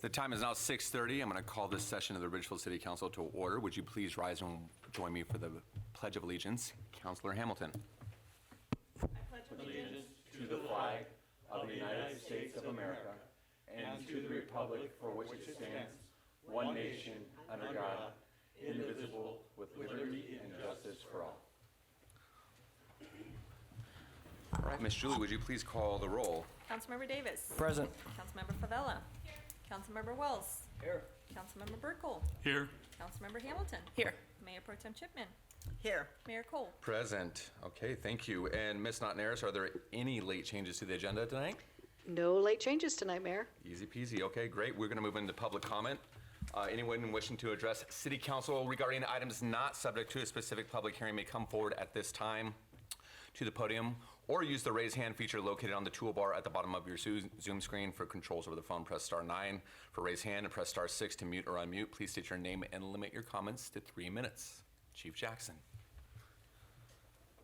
The time is now 6:30. I'm going to call this session of the Ridgefield City Council to order. Would you please rise and join me for the Pledge of Allegiance? Councilor Hamilton. I pledge allegiance to the flag of the United States of America and to the republic for which it stands, one nation, under God, indivisible, with liberty and justice for all. All right, Ms. Julie, would you please call the roll? Councilmember Davis. Present. Councilmember Favela. Here. Councilmember Wells. Here. Councilmember Burkle. Here. Councilmember Hamilton. Here. Mayor Pro Tem Chipman. Here. Mayor Cole. Present. Okay, thank you. And Ms. Notnaris, are there any late changes to the agenda tonight? No late changes tonight, Mayor. Easy peasy. Okay, great. We're going to move into public comment. Anyone wishing to address City Council regarding items not subject to a specific public hearing may come forward at this time to the podium or use the raise hand feature located on the toolbar at the bottom of your Zoom screen. For controls over the phone, press *9 for raise hand and press *6 to mute or unmute. Please state your name and limit your comments to 3 minutes. Chief Jackson.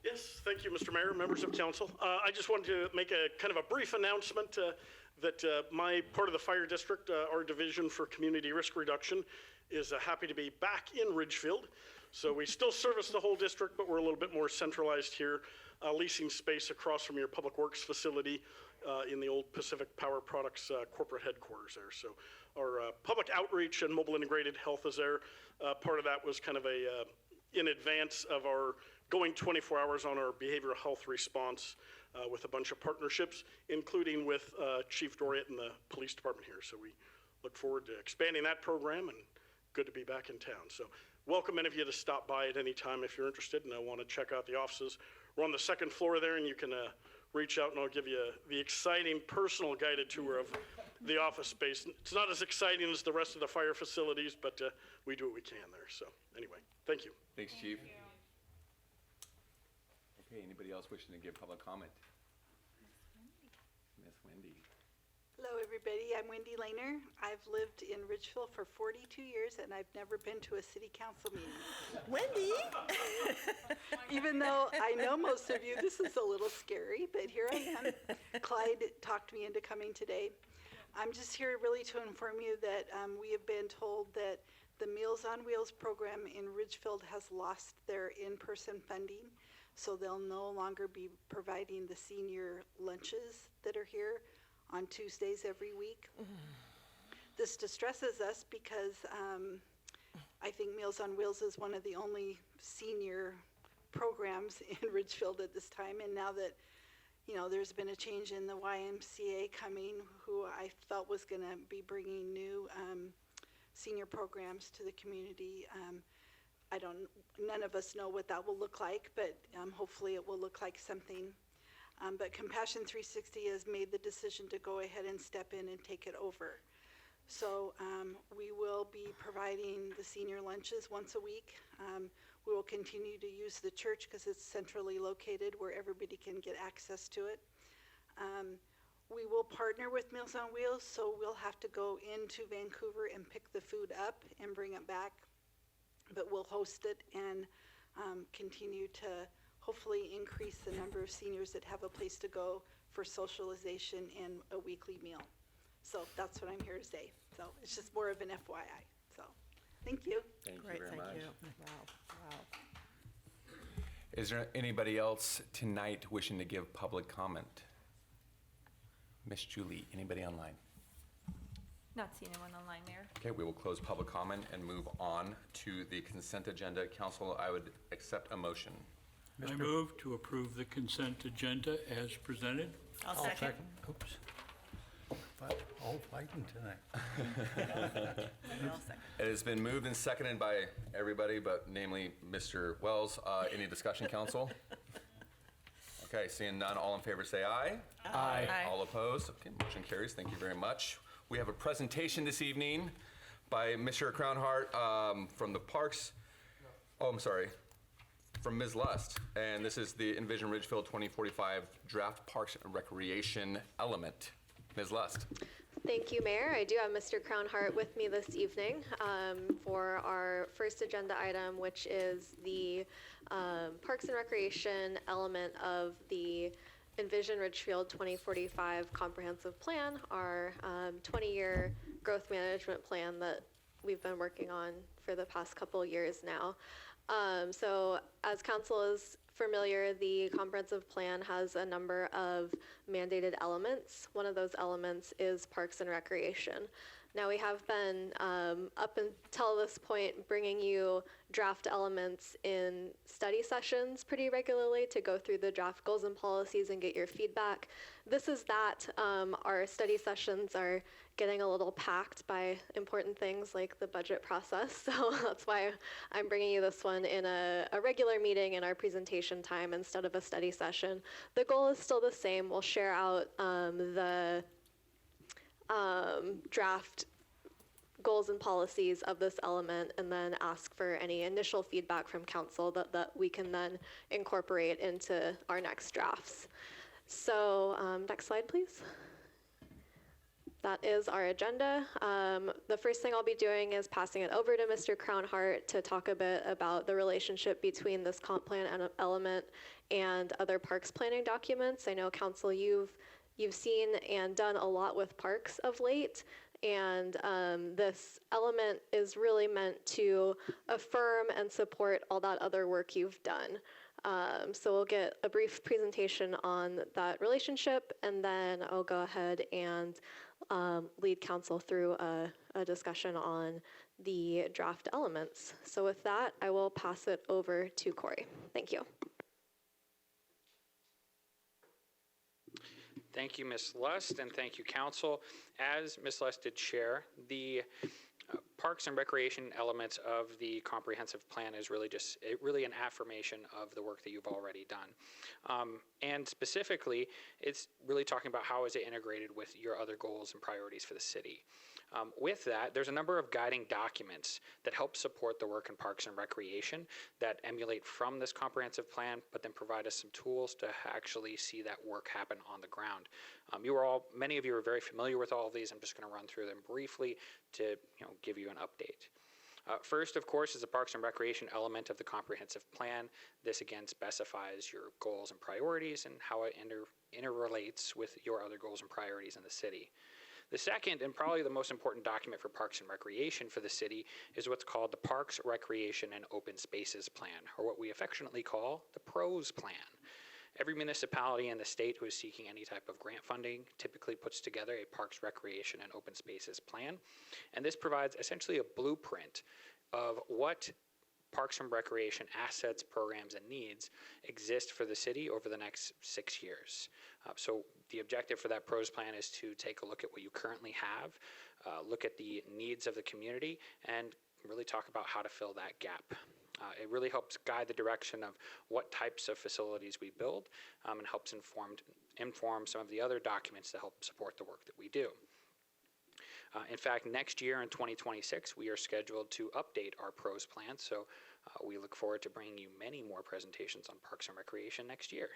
Yes, thank you, Mr. Mayor, members of council. I just wanted to make a kind of a brief announcement that my part of the fire district, our division for community risk reduction, is happy to be back in Ridgefield. So we still service the whole district, but we're a little bit more centralized here, leasing space across from your public works facility in the old Pacific Power Products corporate headquarters there. So our public outreach and mobile integrated health is there. Part of that was kind of a in advance of our going 24 hours on our behavioral health response with a bunch of partnerships, including with Chief Doriot and the police department here. So we look forward to expanding that program, and good to be back in town. So welcome any of you to stop by at any time if you're interested and want to check out the offices. We're on the second floor there, and you can reach out and I'll give you the exciting personal guided tour of the office space. It's not as exciting as the rest of the fire facilities, but we do what we can there. So anyway, thank you. Thanks, Chief. Okay, anybody else wishing to give public comment? Miss Wendy. Hello, everybody. I'm Wendy Lehner. I've lived in Ridgefield for 42 years, and I've never been to a city council meeting. Wendy? Even though I know most of you, this is a little scary, but here I am. Clyde talked me into coming today. I'm just here really to inform you that we have been told that the Meals on Wheels program in Ridgefield has lost their in-person funding, so they'll no longer be providing the senior lunches that are here on Tuesdays every week. This distresses us because I think Meals on Wheels is one of the only senior programs in Ridgefield at this time, and now that there's been a change in the YMCA coming, who I felt was going to be bringing new senior programs to the community. None of us know what that will look like, but hopefully it will look like something. But Compassion 360 has made the decision to go ahead and step in and take it over. So we will be providing the senior lunches once a week. We will continue to use the church because it's centrally located where everybody can get access to it. We will partner with Meals on Wheels, so we'll have to go into Vancouver and pick the food up and bring it back. But we'll host it and continue to hopefully increase the number of seniors that have a place to go for socialization and a weekly meal. So that's what I'm here to say. So it's just more of an FYI. So thank you. Thank you Great, very thank much. you. Wow. Is there anybody else tonight wishing to give public comment? Miss Julie, anybody online? Not seeing anyone online, Mayor. Okay, we will close public comment and move on to the consent agenda. Council, I would accept a motion. I move to approve the consent agenda as presented. I'll second. Oops. All fighting tonight. It has been moved and seconded by everybody, but namely Mr. Wells. Any discussion, council? Okay, seeing none, all in favor say aye. Aye. All opposed? Okay, motion carries. Thank you very much. We have a presentation this evening by Mr. Crownhart from the Parks. Oh, I'm sorry. From Ms. Lust. And this is the Envision Ridgefield 2045 Draft Parks and Recreation element. Ms. Lust. Thank you, Mayor. I do have Mr. Crownhart with me this evening for our first agenda item, which is the Parks and Recreation element of the Envision Ridgefield 2045 Comprehensive Plan, our 20-year growth management plan that we've been working on for the past couple years now. So as council is familiar, the comprehensive plan has a number of mandated elements. One of those elements is parks and recreation. Now, we have been, up until this point, bringing you draft elements in study sessions pretty regularly to go through the draft goals and policies and get your feedback. This is that. Our study sessions are getting a little packed by important things like the budget process, so that's why I'm bringing you this one in a regular meeting in our presentation time instead of a study session. The goal is still the same. We'll share out the draft goals and policies of this element and then ask for any initial feedback from council that we can then incorporate into our next drafts. So next slide, please. That is our agenda. The first thing I'll be doing is passing it over to Mr. Crownhart to talk a bit about the relationship between this comp plan element and other parks planning documents. I know council, you've seen and done a lot with parks of late, and this element is really meant to affirm and support all that other work you've done. So we'll get a brief presentation on that relationship, and then I'll go ahead and lead council through a discussion on the draft elements. So with that, I will pass it over to Corey. Thank you. Thank you, Ms. Lust, and thank you, Council. As Ms. Lust did share, the parks and recreation elements of the comprehensive plan is really an affirmation of the work that you've already done. And specifically, it's really talking about how is it integrated with your other goals and priorities for the city. With that, there's a number of guiding documents that help support the work in parks and recreation that emulate from this comprehensive plan, but then provide us some tools to actually see that work happen on the ground. Many of you are very familiar with all of these. I'm just going to run through them briefly to give you an update. First, of course, is the Parks and Recreation element of the comprehensive plan. This again specifies your goals and priorities and how it interrelates with your other goals and priorities in the city. The second, and probably the most important document for Parks and Recreation for the city, is what's called the Parks, Recreation, and Open Spaces Plan, or what we affectionately call the PROS Plan. Every municipality in the state who is seeking any type of grant funding typically puts together a Parks, Recreation, and Open Spaces Plan, and this provides essentially a blueprint of what Parks and Recreation assets, programs, and needs exist for the city over the next 6 years. So the objective for that PROS plan is to take a look at what you currently have, look at the needs of the community, and really talk about how to fill that gap. It really helps guide the direction of what types of facilities we build, and helps inform some of the other documents that help support the work that we do. In fact, next year in 2026, we are scheduled to update our PROS plan, so we look forward to bringing you many more presentations on Parks and Recreation next year.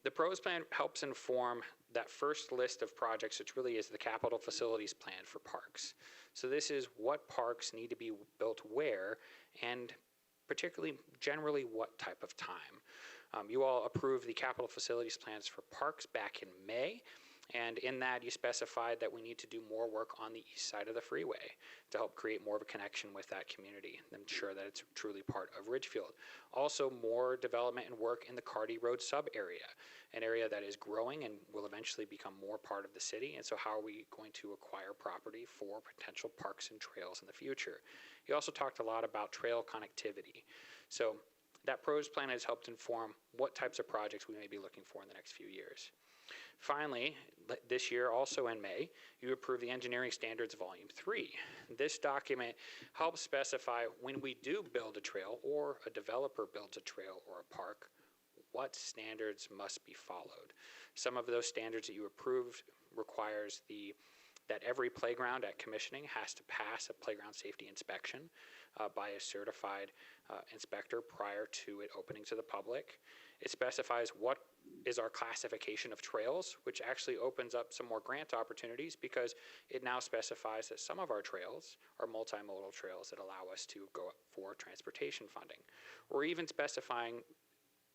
The PROS plan helps inform that first list of projects, which really is the capital facilities plan for parks. So this is what parks need to be built where, and particularly generally what type of time. You all approved the capital facilities plans for parks back in May, and in that you specified that we need to do more work on the east side of the freeway to help create more of a connection with that community and ensure that it's truly part of Ridgefield. Also, more development and work in the Carty Road sub-area, an area that is growing and will eventually become more part of the city. And so how are we going to acquire property for potential parks and trails in the future? You also talked a lot about trail connectivity. So that PROS plan has helped inform what types of projects we may be looking for in the next few years. Finally, this year, also in May, you approved the Engineering Standards Volume 3. This document helps specify when we do build a trail or a developer builds a trail or a park, what standards must be followed. Some of those standards that you approved requires that every playground at commissioning has to pass a playground safety inspection by a certified inspector prior to it opening to the public. It specifies what is our classification of trails, which actually opens up some more grant opportunities because it now specifies that some of our trails are multimodal trails that allow us to go up for transportation funding. Or even specifying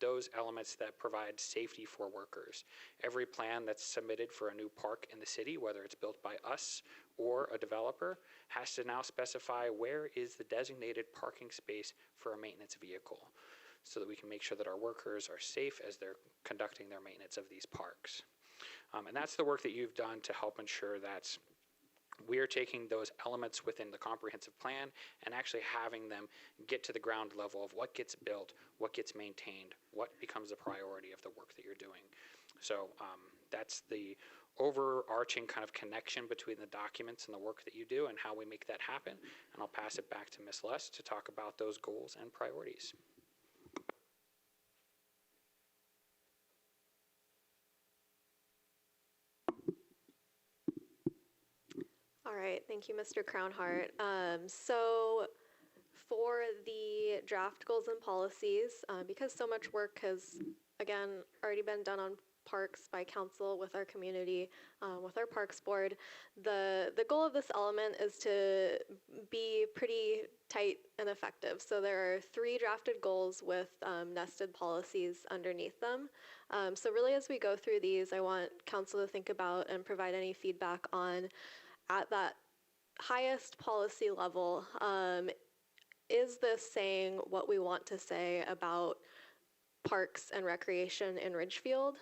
those elements that provide safety for workers. Every plan that's submitted for a new park in the city, whether it's built by us or a developer has to now specify where is the designated parking space for a maintenance vehicle, so that we can make sure that our workers are safe as they're conducting their maintenance of these parks. And that's the work that you've done to help ensure that we are taking those elements within the comprehensive plan and actually having them get to the ground level of what gets built, what gets maintained, what becomes the priority of the work that you're doing. So that's the overarching kind of connection between the documents and the work that you do and how we make that happen. And I'll pass it back to Ms. Lust to talk about those goals and priorities. All right, thank you, Mr. Crownhart. So for the draft goals and policies, because so much work has, again, already been done on parks by council with our community, with our parks board, the goal of this element is to be pretty tight and effective. So there are 3 drafted goals with nested policies underneath them. So really, as we go through these, I want council to think about and provide any feedback on, at that highest policy level, is this saying what we want to say about parks and recreation in Ridgefield?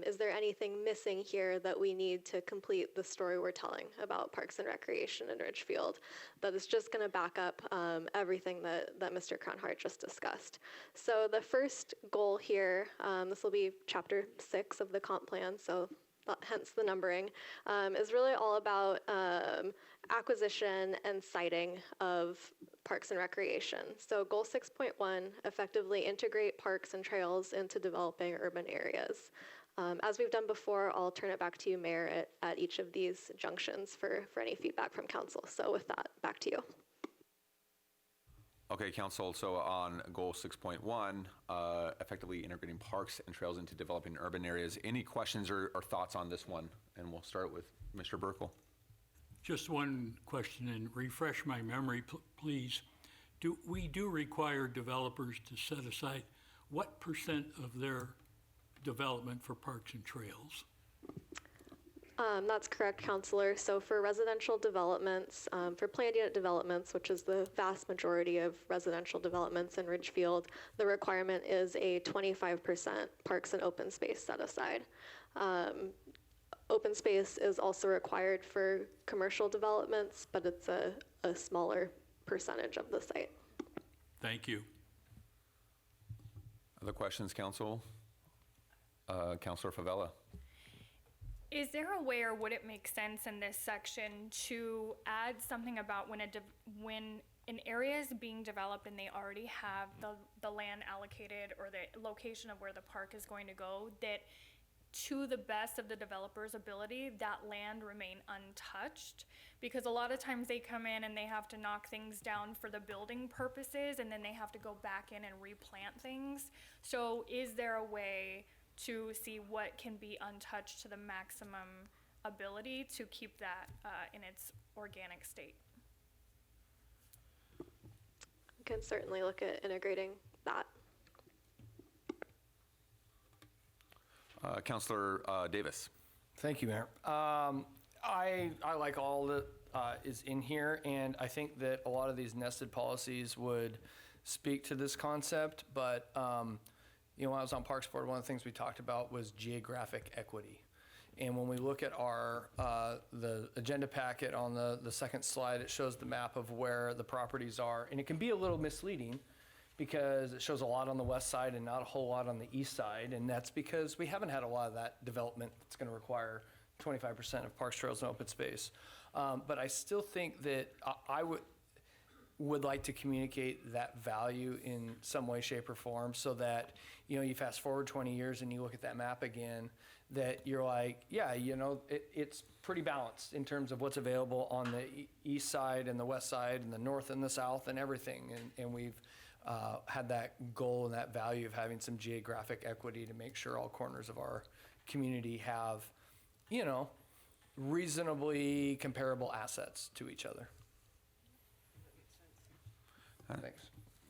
Is there anything missing here that we need to complete the story we're telling about parks and recreation in Ridgefield that is just going to back up everything that Mr. Crownhart just discussed? So the first goal here, this will be chapter 6 of the comp plan, so hence the numbering, is really all about acquisition and siting of parks and recreation. So goal 6.1, effectively integrate parks and trails into developing urban areas. As we've done before, I'll turn it back to you, Mayor, at each of these junctions for any feedback from council. So with that, back to you. Okay, Council, so on goal 6.1, effectively integrating parks and trails into developing urban areas. Any questions or thoughts on this one? And we'll start with Mr. Burkle. Just one question, and refresh my memory, please. We do require developers to set aside what % of their development for parks and trails? That's correct, Councilor. So for residential developments, for planned unit developments, which is the vast majority of residential developments in Ridgefield, the requirement is a 25% parks and open space set aside. Open space is also required for commercial developments, but it's a smaller percentage of the site. Thank you. Other questions, Council? Councilor Favela. Is there a way, or would it make sense in this section to add something about when an area is being developed and they already have the land allocated or the location of where the park is going to go, that to the best of the developer's ability, that land remain untouched? Because a lot of times they come in and they have to knock things down for the building purposes, and then they have to go back in and replant things. So is there a way to see what can be untouched to the maximum ability to keep that in its organic state? We can certainly look at integrating that. Councilor Davis. Thank you, Mayor. I like all that is in here, and I think that a lot of these nested policies would speak to this concept, but when I was on Parks Board, one of the things we talked about was geographic equity. And when we look at our the agenda packet on the second slide, it shows the map of where the properties are, and it can be a little misleading because it shows a lot on the west side and not a whole lot on the east side, and that's because we haven't had a lot of that development that's going to require 25% of parks, trails, and open space. But I still think that I would like to communicate that value in some way, shape, or form, so that you fast forward 20 years and you look at that map again, that you're like, yeah, it's pretty balanced in terms of what's available on the east side and the west side and the north and the south and everything, and we've had that goal and that value of having some geographic equity to make sure all corners of our community have, reasonably comparable assets to each other. Thanks.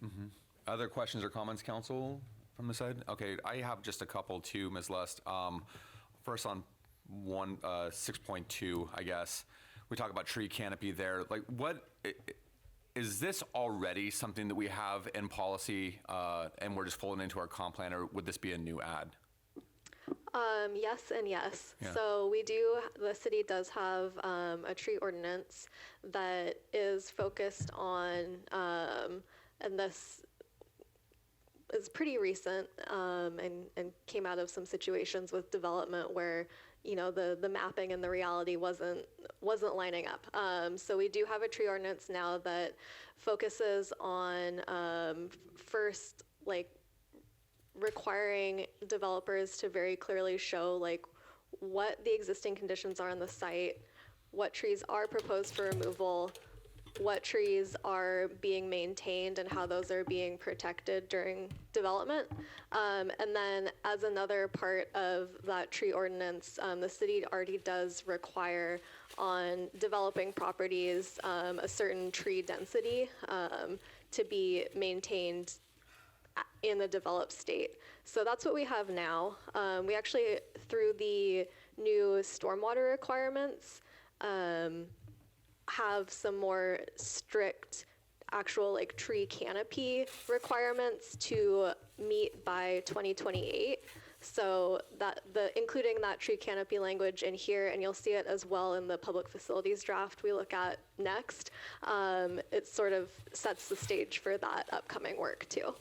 Mm-hmm. Other questions or comments, Council, from the side? Okay, I have just a couple too, Ms. Lust. First on 6.2, I guess. we talk about tree canopy there. Like, is this already something that we have in policy and we're just folding into our comp plan, or would this be a new add? Yes and yes. Yeah. So the city does have a tree ordinance that is focused on, and this is pretty recent and came out of some situations with development where, you know, the mapping and the reality wasn't lining up. So we do have a tree ordinance now that focuses on first, like, requiring developers to very clearly show like what the existing conditions are on the site, what trees are proposed for removal, what trees are being maintained and how those are being protected during development. And then as another part of that tree ordinance, the city already does require on developing properties a certain tree density to be maintained in the developed state. So that's what we have now. We actually, through the new stormwater requirements, have some more strict actual like tree canopy requirements to meet by 2028. So that including that tree canopy language in here, and you'll see it as well in the public facilities draft we look at next. It sort of sets the stage for that upcoming work too.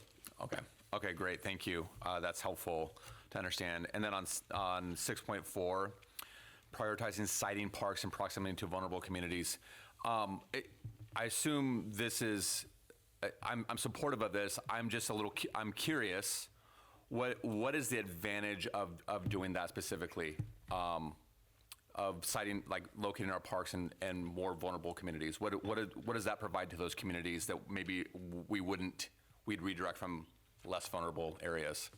Okay, great, thank you. That's helpful to understand. And then on 6.4, prioritizing siting parks in proximity to vulnerable communities. I assume this is, I'm supportive of this. I'm just I'm curious, what is the advantage of doing that specifically? Of siting, like locating our parks in more vulnerable communities? What does that provide to those communities that maybe we'd redirect from less vulnerable areas?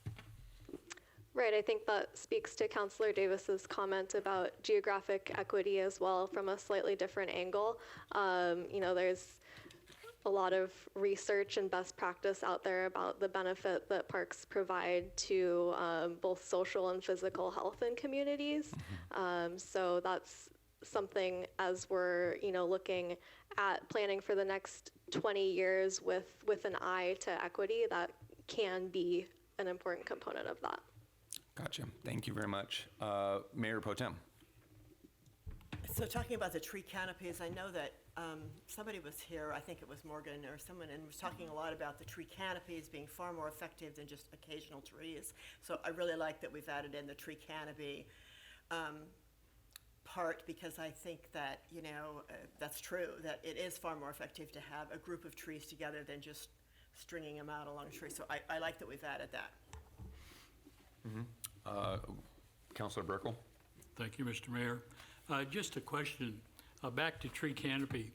Right, I think that speaks to Councilor Davis's comment about geographic equity as well from a slightly different angle. You know, there's a lot of research and best practice out there about the benefit that parks provide to both social and physical health in communities. So that's something as we're, you know, looking at planning for the next 20 years with an eye to equity, that can be an important component of that. Gotcha. Thank you very much. Mayor Pro Tem. So talking about the tree canopies, I know that somebody was here, I think it was Morgan or someone, and was talking a lot about the tree canopies being far more effective than just occasional trees. So I really like that we've added in the tree canopy part, because I think that, you know, that's true, that it is far more effective to have a group of trees together than just stringing them out along a tree. So I like that we've added that. Councilor Burkle. Thank you, Mr. Mayor. Just a question, back to tree canopy.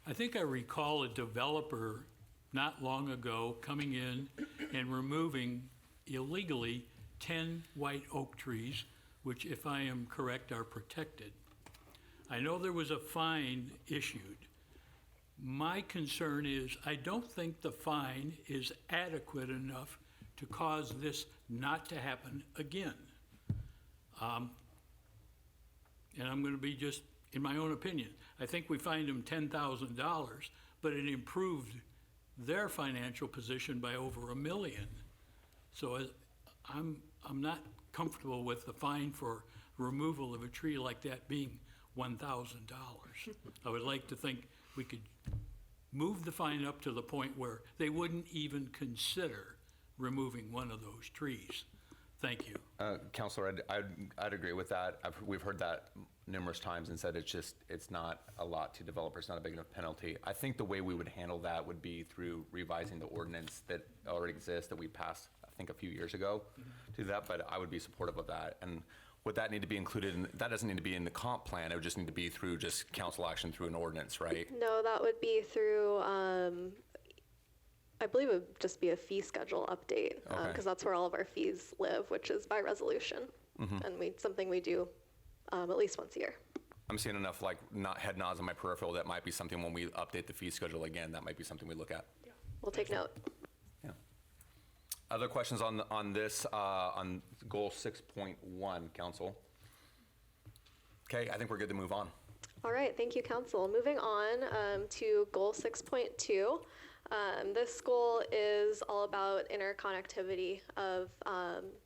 I think I recall a developer not long ago coming in and removing illegally 10 white oak trees, which, if I am correct, are protected. I know there was a fine issued. My concern is I don't think the fine is adequate enough to cause this not to happen again. And I'm going to be just, in my own opinion, I think we fined them $10,000, but it improved their financial position by over $1 million. So I'm not comfortable with the fine for removal of a tree like that being $1,000. I would like to think we could move the fine up to the point where they wouldn't even consider removing one of those trees. Thank you. Councilor, I'd agree with that. We've heard that numerous times and said it's not a lot to developers, not a big enough penalty. I think the way we would handle that would be through revising the ordinance that already exists that we passed, I think, a few years ago to that, but I would be supportive of that. And would that need to be included in, that doesn't need to be in the comp plan, it would just need to be through just council action through an ordinance, right? No, that would be through, I believe it would just be a fee schedule update, because that's where all of our fees live, which is by resolution. And something we do at least once a year. I'm seeing enough like head nods on my peripheral that might be something when we update the fee schedule again, that might be something we look at. We'll take note. Yeah. Other questions on this, on goal 6.1, council? Okay, I think we're good to move on. All right, thank you, Council. Moving on to Goal 6.2. This goal is all about interconnectivity of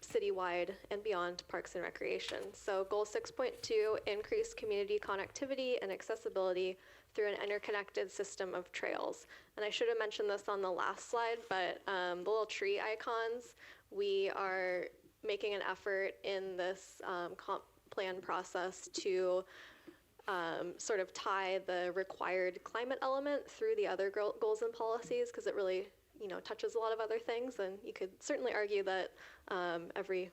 citywide and beyond parks and recreation. So Goal 6.2, increase community connectivity and accessibility through an interconnected system of trails. And I should have mentioned this on the last slide, but the little tree icons, we are making an effort in this comp plan process to sort of tie the required climate element through the other goals and policies, because it really, touches a lot of other things. And you could certainly argue that every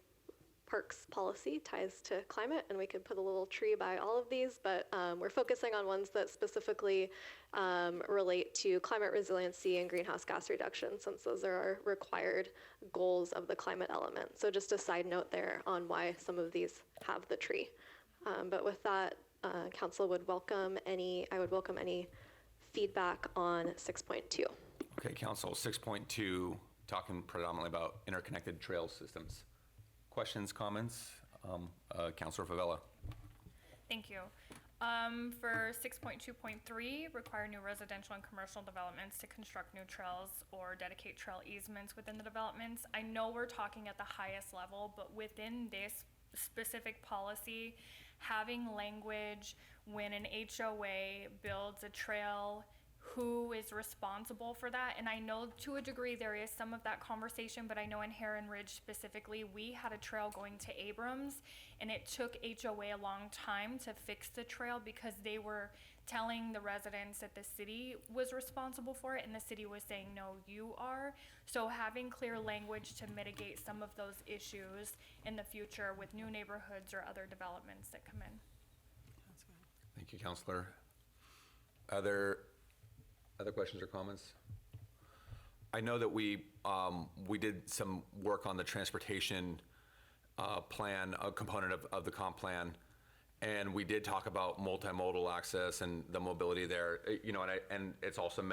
parks policy ties to climate, and we could put a little tree by all of these, but we're focusing on ones that specifically relate to climate resiliency and greenhouse gas reduction, since those are our required goals of the climate element. So just a side note there on why some of these have the tree. But with that, Council would welcome any feedback on 6.2. Okay, Council, 6.2, talking predominantly about interconnected trail systems. Questions, comments? Councilor Favela. Thank you. For 6.2.3, require new residential and commercial developments to construct new trails or dedicate trail easements within the developments. I know we're talking at the highest level, but within this specific policy, having language when an HOA builds a trail, who is responsible for that? And I know to a degree there is some of that conversation, but I know in Heron Ridge specifically, we had a trail going to Abrams, and it took HOA a long time to fix the trail because they were telling the residents that the city was responsible for it, and the city was saying, no, you are. So having clear language to mitigate some of those issues in the future with new neighborhoods or other developments that come in. Thank you, Councilor. Other questions or comments? I know that we did some work on the transportation plan, a component of the comp plan, and we did talk about multimodal access and the mobility there. And it's also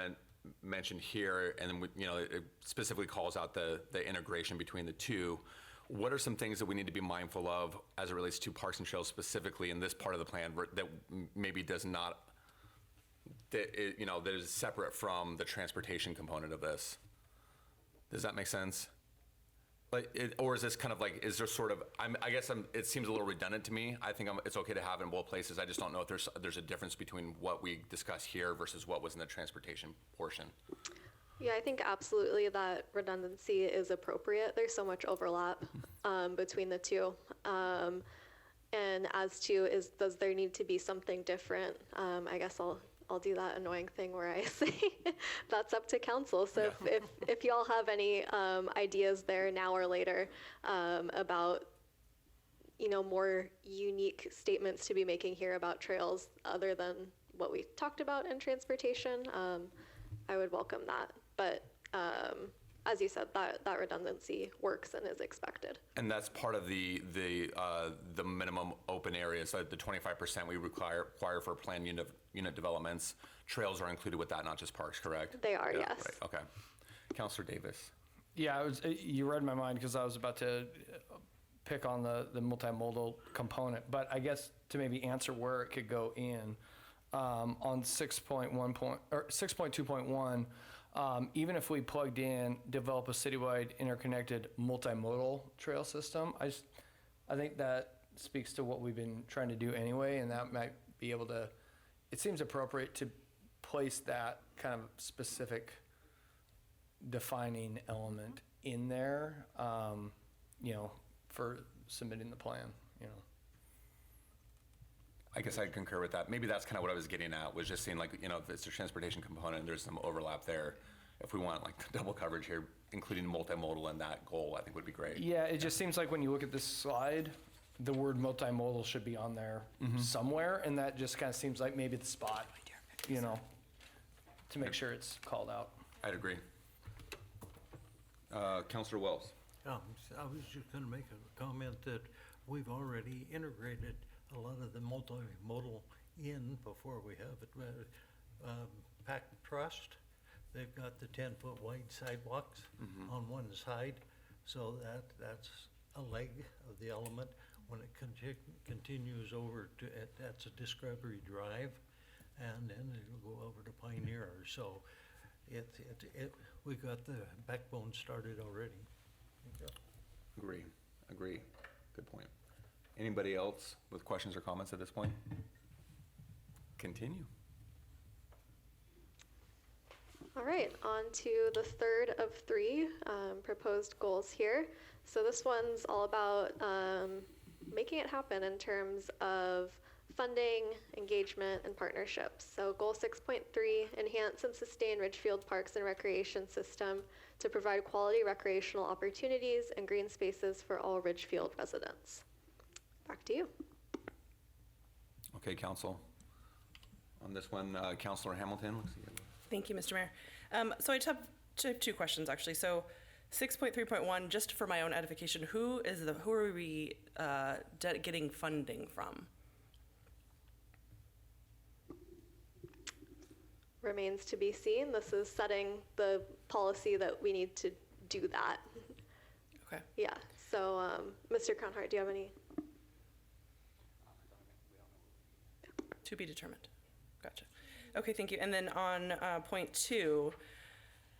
mentioned here, and then it specifically calls out the integration between the two. What are some things that we need to be mindful of as it relates to parks and trails specifically in this part of the plan that maybe does not, that is separate from the transportation component of this? Does that make sense? Or is this kind of like, is there sort of, it seems a little redundant to me. I think it's okay to have in both places. I just don't know if there's a difference between what we discuss here versus what was in the transportation portion. Yeah, I think absolutely that redundancy is appropriate. There's so much overlap between the two. And as to does there need to be something different? I guess I'll do that annoying thing where I say that's up to council. So yeah. if y'all have any ideas there now or later about more unique statements to be making here about trails other than what we talked about in transportation, I would welcome that. But as you said, that redundancy works and is expected. And that's part of the minimum open areas, so the 25% we require for planned unit developments. Trails are included with that, not just parks, correct? They are, yeah, yes. Right. Okay. Councilor Davis. Yeah, you read my mind because I was about to pick on the multimodal component, but I guess to maybe answer where it could go in, on 6.2.1, even if we plugged in, develop a citywide interconnected multimodal trail system, I think that speaks to what we've been trying to do anyway, and that might be able to, it seems appropriate to place that kind of specific defining element in there, for submitting the plan, I guess I'd concur with that. Maybe that's kind of what I was getting at, was just seeing if it's a transportation component, there's some overlap there. If we want double coverage here, including multimodal in that goal, I think would be great. Yeah, it just seems like when you look at this slide, the word multimodal should be on there somewhere, and that just kind of seems like maybe the spot, to make sure it's called out. I'd agree. Councilor Wells. I was just going to make a comment that we've already integrated a lot of the multimodal in before we have it. Pack Trust, they've got the 10-foot wide sidewalks on one side, so that's a leg of the element. when it continues over to, that's a Discovery Drive, and then it'll go over to Pioneer. So we got the backbone started already. Agree. Good point. Anybody else with questions or comments at this point? Continue. All right, on to the third of three proposed goals here. So this one's all about making it happen in terms of funding, engagement, and partnerships. So goal 6.3, enhance and sustain Ridgefield Parks and Recreation System to provide quality recreational opportunities and green spaces for all Ridgefield residents. Back to you. Okay, Council. On this one, Councilor Hamilton. Let's see. Thank you, Mr. Mayor. So I just have two questions, actually. So 6.3.1, just for my own edification, who are we getting funding from? Remains to be seen. This is setting the policy that we need to do that. Okay. Yeah, so Mr. Crownhart, do you have any? To be determined. Gotcha. Okay, thank you. And then on point 2,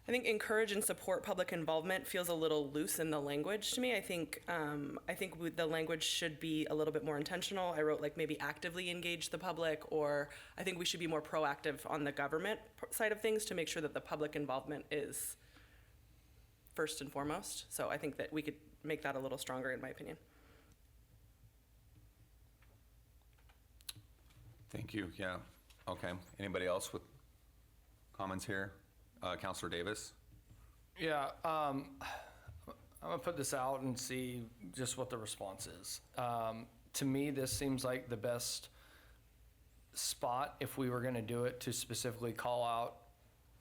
I think encourage and support public involvement feels a little loose in the language to me. I think the language should be a little bit more intentional. I wrote like maybe actively engage the public, or I think we should be more proactive on the government side of things to make sure that the public involvement is first and foremost. So I think that we could make that a little stronger, in my opinion. Thank you. Yeah. Okay. Anybody else with comments here? Councilor Davis? Yeah, I'm gonna put this out and see just what the response is. To me, this seems like the best spot, if we were gonna do it, to specifically call out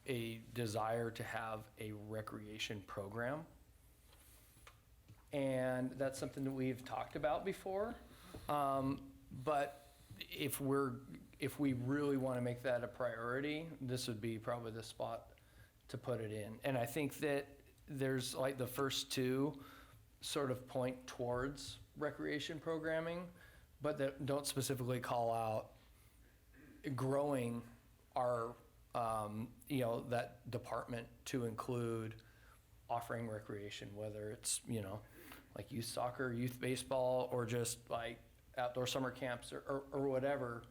a desire to have a recreation program. And that's something that we've talked about before. But if we really wanna make that a priority, this would be probably the spot to put it in. And I think that there's like the first two sort of point towards recreation programming, but that don't specifically call out growing our, that department to include offering recreation, whether it's, like youth soccer, youth baseball, or just like outdoor summer camps or whatever.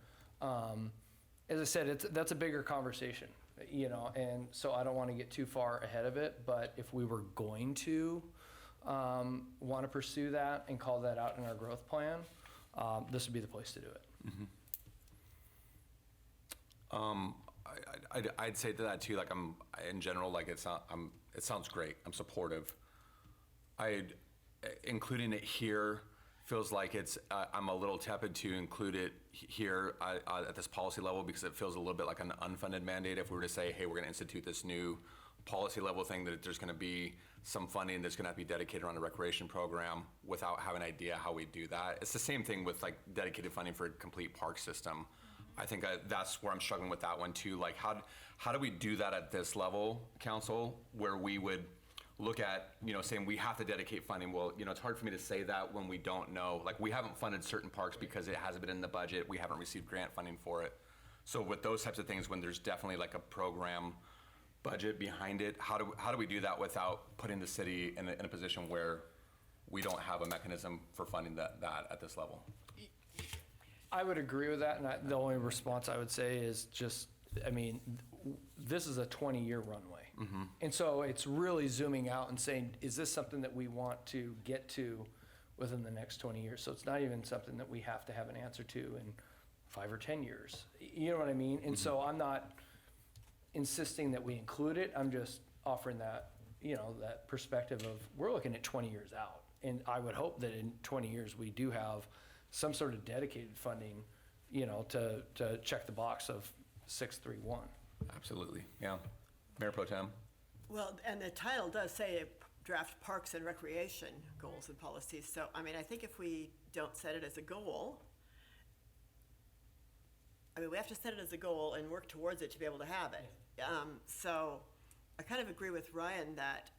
As I said, that's a bigger conversation. And so I don't want to get too far ahead of it, but if we were going to want to pursue that and call that out in our growth plan, this would be the place to do it. Mm-hmm. I'd say to that too, like in general, like it sounds great. I'm supportive. Including it here feels like I'm a little tepid to include it here at this policy level, because it feels a little bit like an unfunded mandate. If we were to say, hey, we're gonna institute this new policy level thing, that there's gonna be some funding that's gonna have to be dedicated around a recreation program without having an idea how we do that. It's the same thing with like dedicated funding for a complete park system. I think that's where I'm struggling with that one too. Like how do we do that at this level, council, where we would look at, saying we have to dedicate funding. Well, it's hard for me to say that when we don't know. Like, we haven't funded certain parks because it hasn't been in the budget. We haven't received grant funding for it. So with those types of things, when there's definitely like a program budget behind it, how do we do that without putting the city in a position where we don't have a mechanism for funding that at this level? I would agree with that, and the only response I would say is just, this is a 20-year runway. Mm-hmm. And so it's really zooming out and saying, is this something that we want to get to within the next 20 years? So it's not even something that we have to have an answer to in 5 or 10 years. You know what I mean? And so I'm not insisting that we include it. I'm just offering that, that perspective of we're looking at 20 years out. And I would hope that in 20 years we do have some sort of dedicated funding, to check the box of 631. Absolutely, yeah. Mayor Pro Tem? Well, and the title does say draft parks and recreation goals and policies. So, I think if we don't set it as a goal, we have to set it as a goal and work towards it to be able to have it. So I kind of agree with Ryan that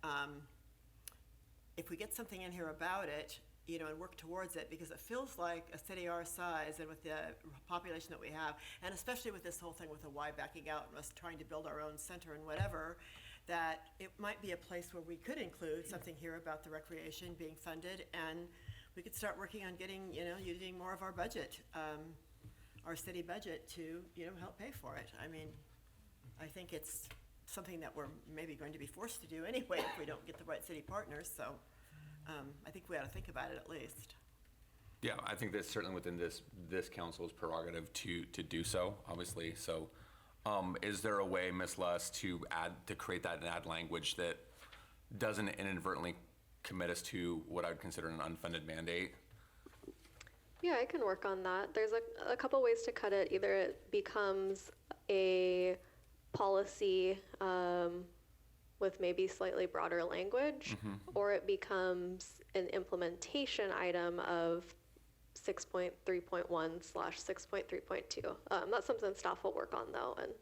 if we get something in here about it, you know, and work towards it, because it feels like a city our size and with the population that we have, and especially with this whole thing with the Y backing out and us trying to build our own center and whatever, that it might be a place where we could include something here about the recreation being funded, and we could start working on getting, you know, using more of our budget, our city budget to, you know, help pay for it. I mean, I think it's something that we're maybe going to be forced to do anyway if we don't get the right city partners, so I think we ought to think about it at least. Yeah, I think that's certainly within this council's prerogative to do so, obviously. So, is there a way, Ms. Luss, to create that and add language that doesn't inadvertently commit us to what I would consider an unfunded mandate? Yeah, I can work on that. There's a couple ways to cut it. Either it becomes a policy with maybe slightly broader language, or it becomes an implementation item of 6.3.1/6.3.2. That's something staff will work on though, and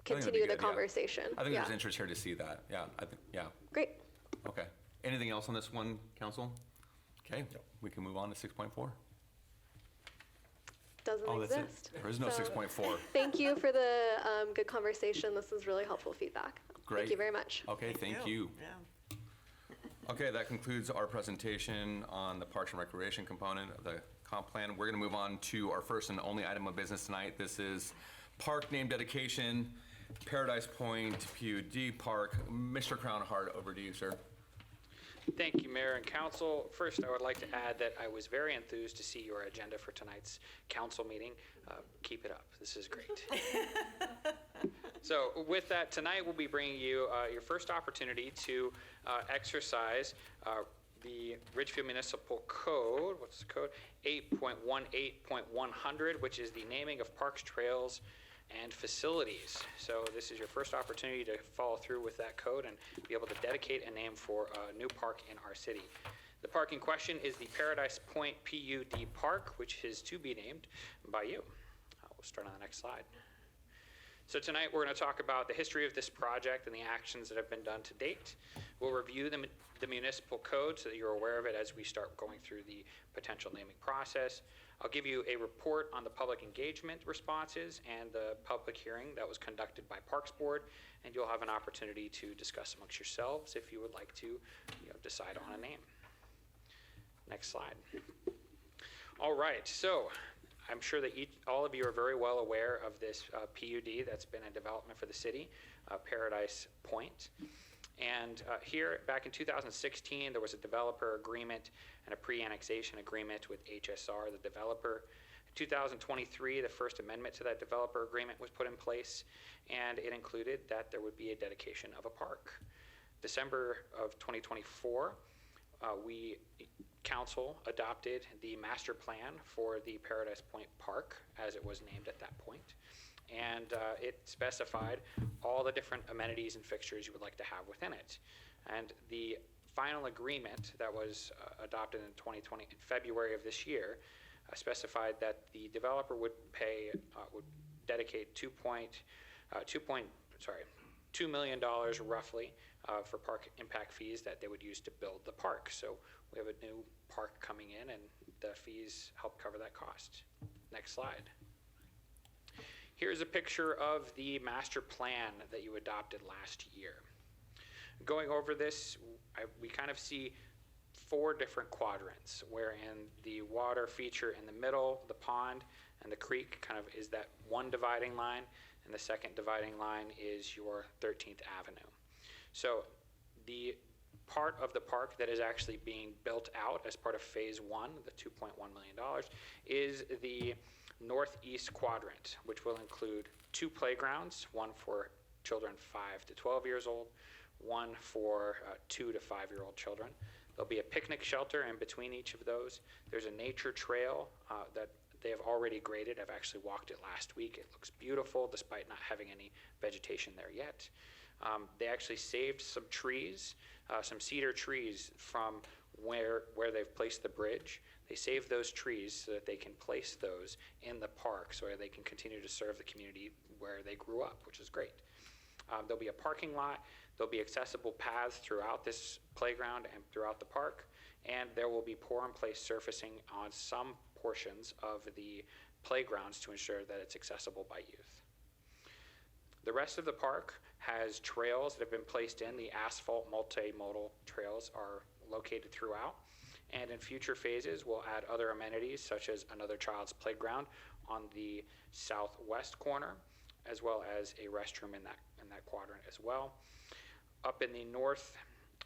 continue the conversation. I think there's interest here to see that. Yeah, yeah. Great. Okay. Anything else on this one, council? Okay, we can move on to 6.4. Doesn't That's it. exist. There is no So, 6.4. Thank you for the good conversation. This is really helpful feedback. Great. Thank you very much. Okay, thank you. Yeah. Okay, that concludes our presentation on the Parks and Recreation component of the comp plan. We're going to move on to our first and only item of business tonight. This is park name dedication, Paradise Point PUD Park. Mr. Crownhart, over to you, sir. Thank you, Mayor and Council. First, I would like to add that I was very enthused to see your agenda for tonight's council meeting. Keep it up. This is great. So with that, tonight we'll be bringing you your first opportunity to exercise the Ridgefield Municipal Code. What's the code? 8.18.100, which is the naming of parks, trails, and facilities. So this is your first opportunity to follow through with that code and be able to dedicate a name for a new park in our city. The park in question is the Paradise Point PUD Park, which is to be named by you. We'll start on the next slide. So tonight we're going to talk about the history of this project and the actions that have been done to date. We'll review the municipal code so that you're aware of it as we start going through the potential naming process. I'll give you a report on the public engagement responses and the public hearing that was conducted by Parks Board, and you'll have an opportunity to discuss amongst yourselves if you would like to decide on a name. Next slide. All right, so I'm sure that all of you are very well aware of this PUD that's been in development for the city, Paradise Point. And here, back in 2016, there was a developer agreement and a pre-annexation agreement with HSR, the developer. In 2023, the first amendment to that developer agreement was put in place, and it included that there would be a dedication of a park. December of 2024, Council adopted the master plan for the Paradise Point Park, as it was named at that point. And it specified all the different amenities and fixtures you would like to have within it. And the final agreement that was adopted in 2020, in February of this year, specified that the developer would dedicate $2 million roughly for park impact fees that they would use to build the park. So we have a new park coming in, and the fees help cover that cost. Next slide. Here's a picture of the master plan that you adopted last year. Going over this, we kind of see 4 different quadrants, wherein the water feature in the middle, the pond, and the creek kind of is that one dividing line, and the second dividing line is your 13th Avenue. So the part of the park that is actually being built out as part of phase 1, the $2.1 million, is the northeast quadrant, which will include 2 playgrounds, one for children 5 to 12 years old, one for 2 to 5-year-old children. There'll be a picnic shelter in between each of those. There's a nature trail that they have already graded. I've actually walked it last week. It looks beautiful despite not having any vegetation there yet. They actually saved some trees, some cedar trees from where they've placed the bridge. They saved those trees so that they can place those in the park so they can continue to serve the community where they grew up, which is great. There'll be a parking lot. There'll be accessible paths throughout this playground and throughout the park. and there will be pour-in-place surfacing on some portions of the playgrounds to ensure that it's accessible by youth. The rest of the park has trails that have been placed in. The asphalt multimodal trails are located throughout, and in future phases, we'll add other amenities such as another child's playground on the southwest corner, as well as a restroom in that quadrant as well. Up in the north,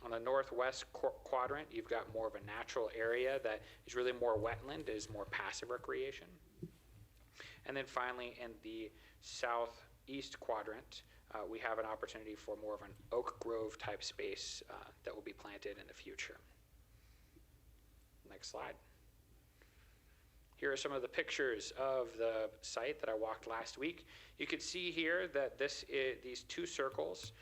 on the northwest quadrant, you've got more of a natural area that is really more wetland, is more passive recreation. And then finally, in the southeast quadrant, we have an opportunity for more of an oak grove type space that will be planted in the future. Next slide. Here are some of the pictures of the site that I walked last week. You can see here that these two circles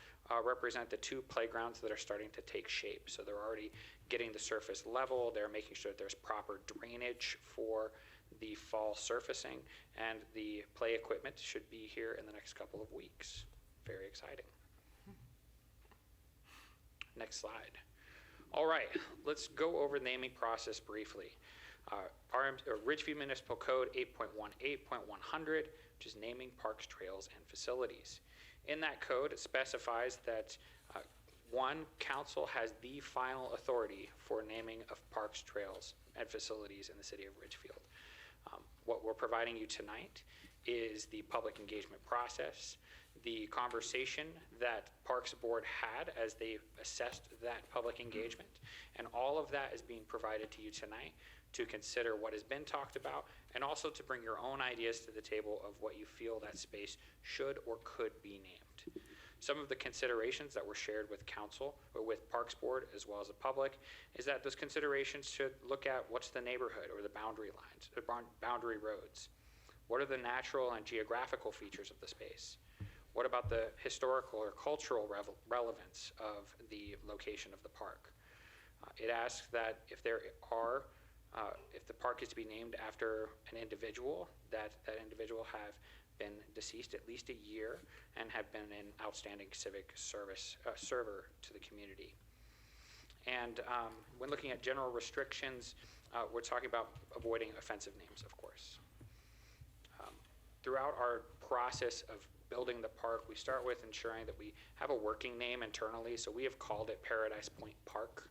represent the two playgrounds that are starting to take shape. So they're already getting the surface level. They're making sure that there's proper drainage for the fall surfacing, and the play equipment should be here in the next couple of weeks. Very exciting. Next slide. All right, let's go over the naming process briefly. Ridgefield Municipal Code 8.18.100, which is naming parks, trails, and facilities. In that code, it specifies that one, council has the final authority for naming of parks, trails, and facilities in the city of Ridgefield. What we're providing you tonight is the public engagement process, the conversation that Parks Board had as they assessed that public engagement, and all of that is being provided to you tonight to consider what has been talked about, and also to bring your own ideas to the table of what you feel that space should or could be named. Some of the considerations that were shared with council or with Parks Board as well as the public is that those considerations should look at what's the neighborhood or the boundary lines, or boundary roads. What are the natural and geographical features of the space? What about the historical or cultural relevance of the location of the park? It asks that if there are, if the park is to be named after an individual, that individual have been deceased at least a year and have been an outstanding civic service server to the community. And when looking at general restrictions, we're talking about avoiding offensive names, of course. Throughout our process of building the park, we start with ensuring that we have a working name internally. So we have called it Paradise Point Park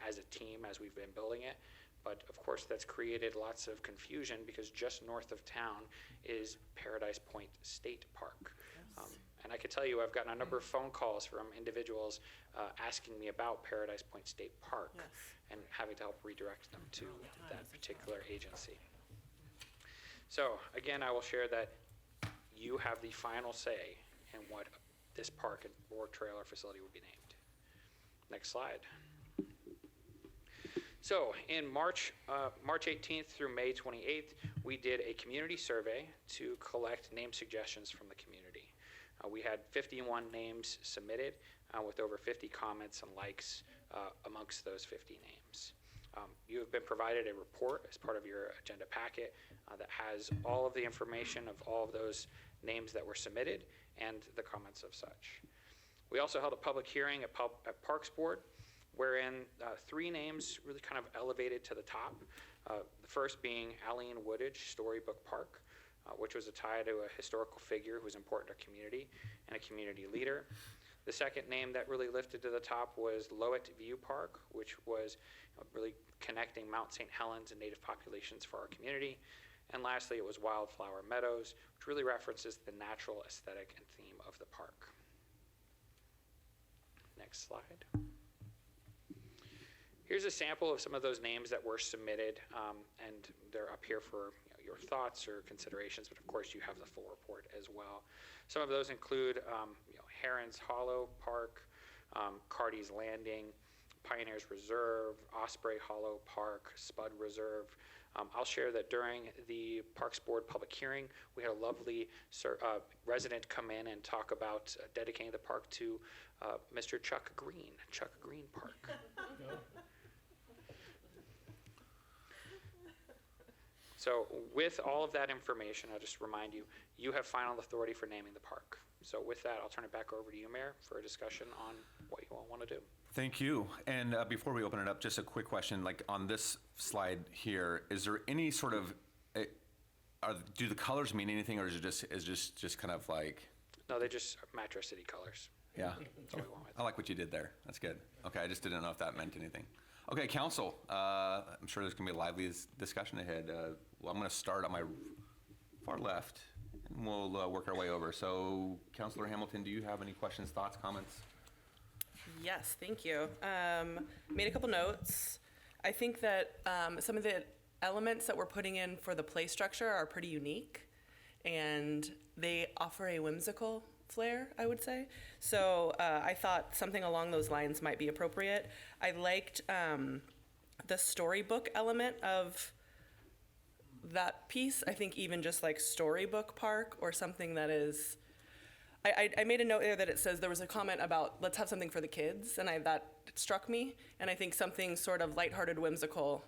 as a team as we've been building it. But of course, that's created lots of confusion because just north of town is Paradise Point State Park. Yes. And I can tell you, I've gotten a number of phone calls from individuals asking me about Paradise Point State Park, yes, and having to help redirect them to that particular agency. So again, I will share that you have the final say in what this park or trailer facility will be named. Next slide. So in March 18th through May 28th, we did a community survey to collect name suggestions from the community. We had 51 names submitted with over 50 comments and likes amongst those 50 names. You have been provided a report as part of your agenda packet that has all of the information of all of those names that were submitted and the comments of such. We also held a public hearing at Parks Board, wherein 3 names really kind of elevated to the top. The first being Alene Woodage Storybook Park, which was a tie to a historical figure who was important to our community and a community leader. The second name that really lifted to the top was Lowett View Park, which was really connecting Mount St. Helens and native populations for our community. And lastly, it was Wildflower Meadows, which really references the natural aesthetic and theme of the park. Next slide. Here's a sample of some of those names that were submitted, and they're up here for your thoughts or considerations, but of course you have the full report as well. Some of those include Heron's Hollow Park, Carty's Landing, Pioneers Reserve, Osprey Hollow Park, Spud Reserve. I'll share that during the Parks Board public hearing, we had a lovely resident come in and talk about dedicating the park to Mr. Chuck Green Park. So with all of that information, I'll just remind you, you have final authority for naming the park. So with that, I'll turn it back over to you, Mayor, for a discussion on what you all want to do. Thank you. And before we open it up, just a quick question, like on this slide here, is there any sort of, do the colors mean anything, or is it just kind of like? No, they just match our city colors. Yeah. That's what we want with I like what you did there. That's good. Okay, I just didn't know if that meant anything. Okay, council, I'm sure there's gonna be a lively discussion ahead. Well, I'm gonna start on my far left, and we'll work our way over. So, Councilor Hamilton, do you have any questions, thoughts, comments? Yes, thank you. Made a couple notes. I think that some of the elements that we're putting in for the play structure are pretty unique, and they offer a whimsical flair, I would say. So I thought something along those lines might be appropriate. I liked the storybook element of that piece. I think even just like storybook park or something that is, I made a note there that it says there was a comment about let's have something for the kids, and that struck me. And I think something sort of lighthearted, whimsical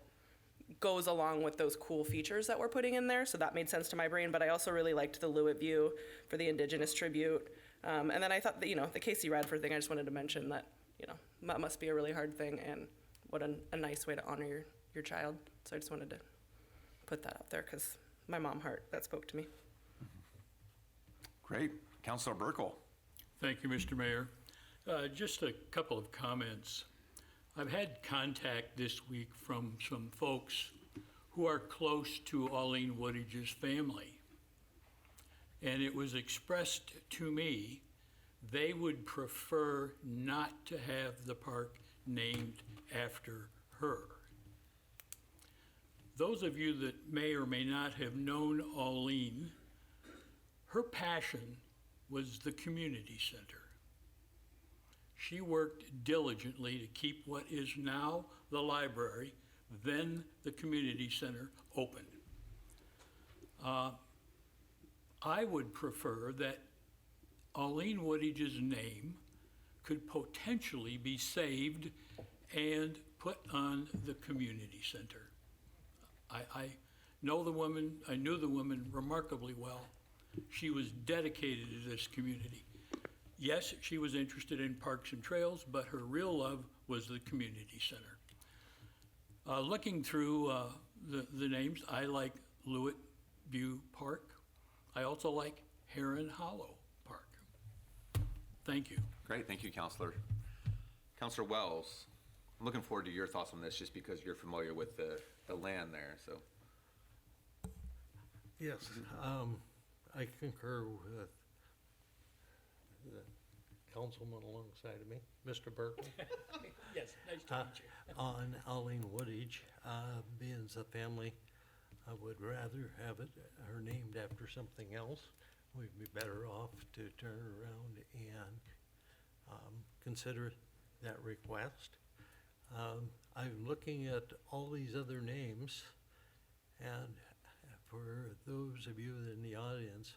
goes along with those cool features that we're putting in there. So that made sense to my brain. But I also really liked the Lewitt view for the Indigenous tribute. And then I thought that, the Casey Radford thing, I just wanted to mention that, that must be a really hard thing, and what a nice way to honor your child. So I just wanted to put that out there because my mom heart, that spoke to me. Great. Councilor Burkle. Thank you, Mr. Mayor. Just a couple of comments. I've had contact this week from some folks who are close to Arlene Woodidge's family. And it was expressed to me they would prefer not to have the park named after her. Those of you that may or may not have known Arlene, her passion was the community center. She worked diligently to keep what is now the library, then the community center, open. I would prefer that Arlene Woodidge's name could potentially be saved and put on the community center. I know the woman, I knew the woman remarkably well. She was dedicated to this community. Yes, she was interested in parks and trails, but her real love was the community center. Looking through the names, I like Lewitt View Park. I also like Heron Hollow Park. Thank you. Great, thank you, Councilor. Councilor Wells, I'm looking forward to your thoughts on this just because you're familiar with the land there, so. Yes, I concur with the councilman alongside of me, Mr. Berkeley. Yes, nice to meet you. On Arlene Woodidge, being a family, I would rather have her named after something else. We'd be better off to turn around and consider that request. I'm looking at all these other names, and for those of you in the audience,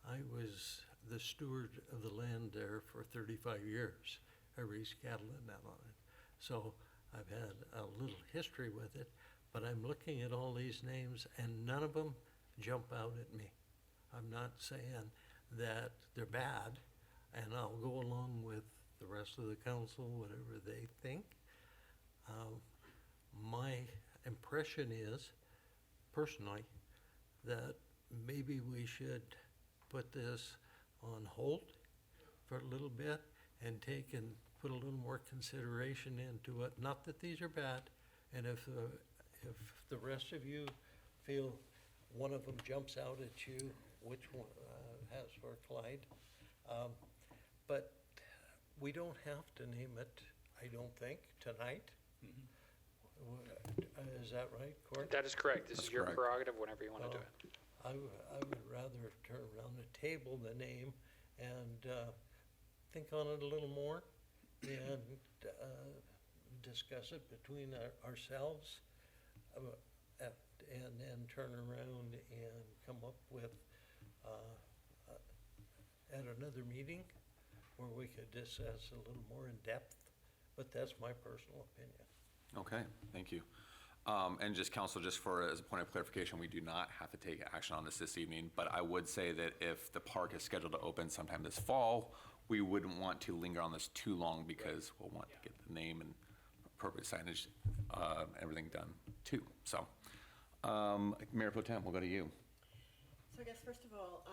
I was the steward of the land there for 35 years. I raised cattle and that on it. So I've had a little history with it, but I'm looking at all these names and none of them jump out at me. I'm not saying that they're bad, and I'll go along with the rest of the council, whatever they think. My impression is, personally, that maybe we should put this on hold for a little bit and put a little more consideration into it. Not that these are bad, and if the rest of you feel one of them jumps out at you, which one has for Clyde, but we don't have to name it, I don't think, tonight. Is that right, Court? That is correct. This is your correct. prerogative whenever you want to do it. I would rather turn around the table the name and think on it a little more and discuss it between ourselves and then turn around and come up with at another meeting where we could discuss a little more in depth, but that's my personal opinion. Okay, thank you. And just council, just as a point of clarification, we do not have to take action on this evening, but I would say that if the park is scheduled to open sometime this fall, we wouldn't want to linger on this too long because we'll want to get the name and appropriate signage, everything done too. So, Mayor Pro Tem, we'll go to you. So I guess first of all,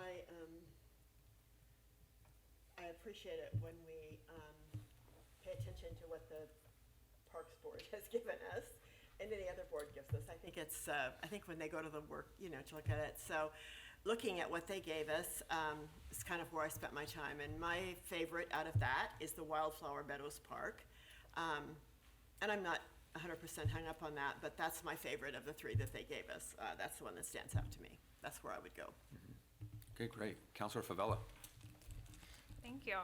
I appreciate it when we pay attention to what the Parks Board has given us and any other board gives us. I think it's, I think when they go to the work, you know, to look at it. So looking at what they gave us is kind of where I spent my time. And my favorite out of that is the Wildflower Meadows Park. And I'm not 100% hung up on that, but that's my favorite of the three that they gave us. That's the one that stands out to me. That's where I would go. Okay, great. Councilor Favela. Thank you.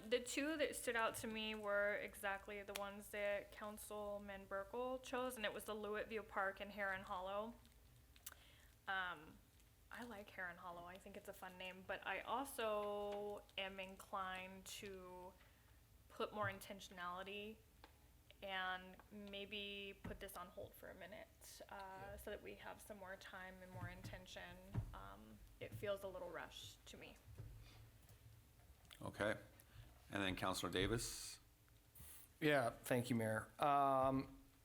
The two that stood out to me were exactly the ones that Councilman Burkle chose, and it was the Lewitt Park and Heron Hollow. I like Heron Hollow. I think it's a fun name, but I also am inclined to put more intentionality and maybe put this on hold for a minute so that we have some more time and more intention. It feels a little rushed to me. Okay. And then Councilor Davis. Yeah, thank you, Mayor.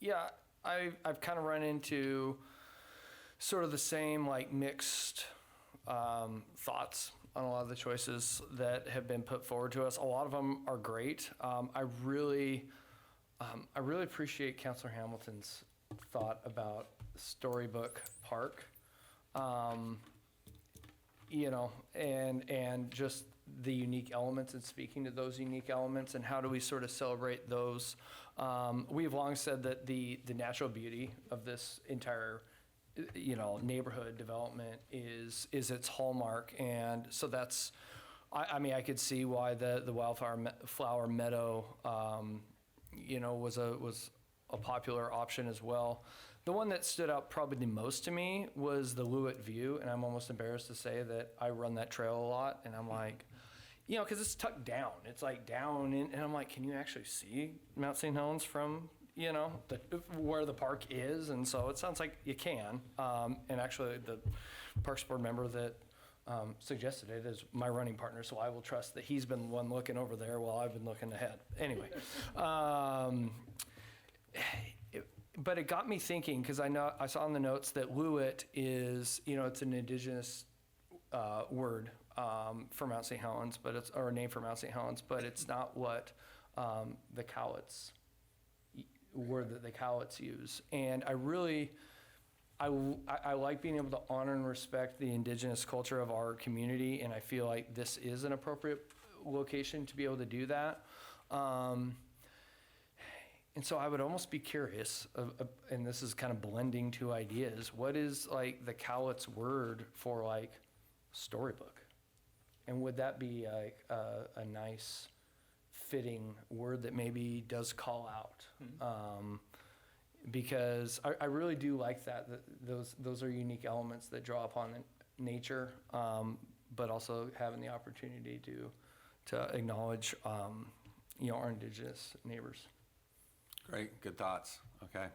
Yeah, I've kind of run into sort of the same like mixed thoughts on a lot of the choices that have been put forward to us. A lot of them are great. I really appreciate Councilor Hamilton's thought about Storybook Park. You know, and just the unique elements and speaking to those unique elements and how do we sort of celebrate those. We have long said that the natural beauty of this entire, you know, neighborhood development is its hallmark. And so that's, I mean, I could see why the Wildflower Meadow, you know, was a popular option as well. The one that stood out probably the most to me was the Lewitt View, and I'm almost embarrassed to say that I run that trail a lot, and I'm like, you know, because it's tucked down. It's like down, and I'm like, can you actually see Mount St. Helens from, you know, where the park is? And so it sounds like you can. And actually, the Parks Board member that suggested it is my running partner, so I will trust that he's been the one looking over there while I've been looking ahead. Anyway. But it got me thinking, because I saw in the notes that Lewitt is, you know, it's an indigenous word for Mount St. Helens, but it's, or a name for Mount St. Helens, but it's not what the Cowlitz word that the Cowlitz use. And I really, I like being able to honor and respect the indigenous culture of our community, and I feel like this is an appropriate location to be able to do that. And so I would almost be curious, and this is kind of blending two ideas, what is like the Cowlitz word for like storybook? And would that be like a nice fitting word that maybe does call out? Because I really do like that those are unique elements that draw upon nature, but also having the opportunity to acknowledge you know, our indigenous neighbors. Great, good thoughts. Okay.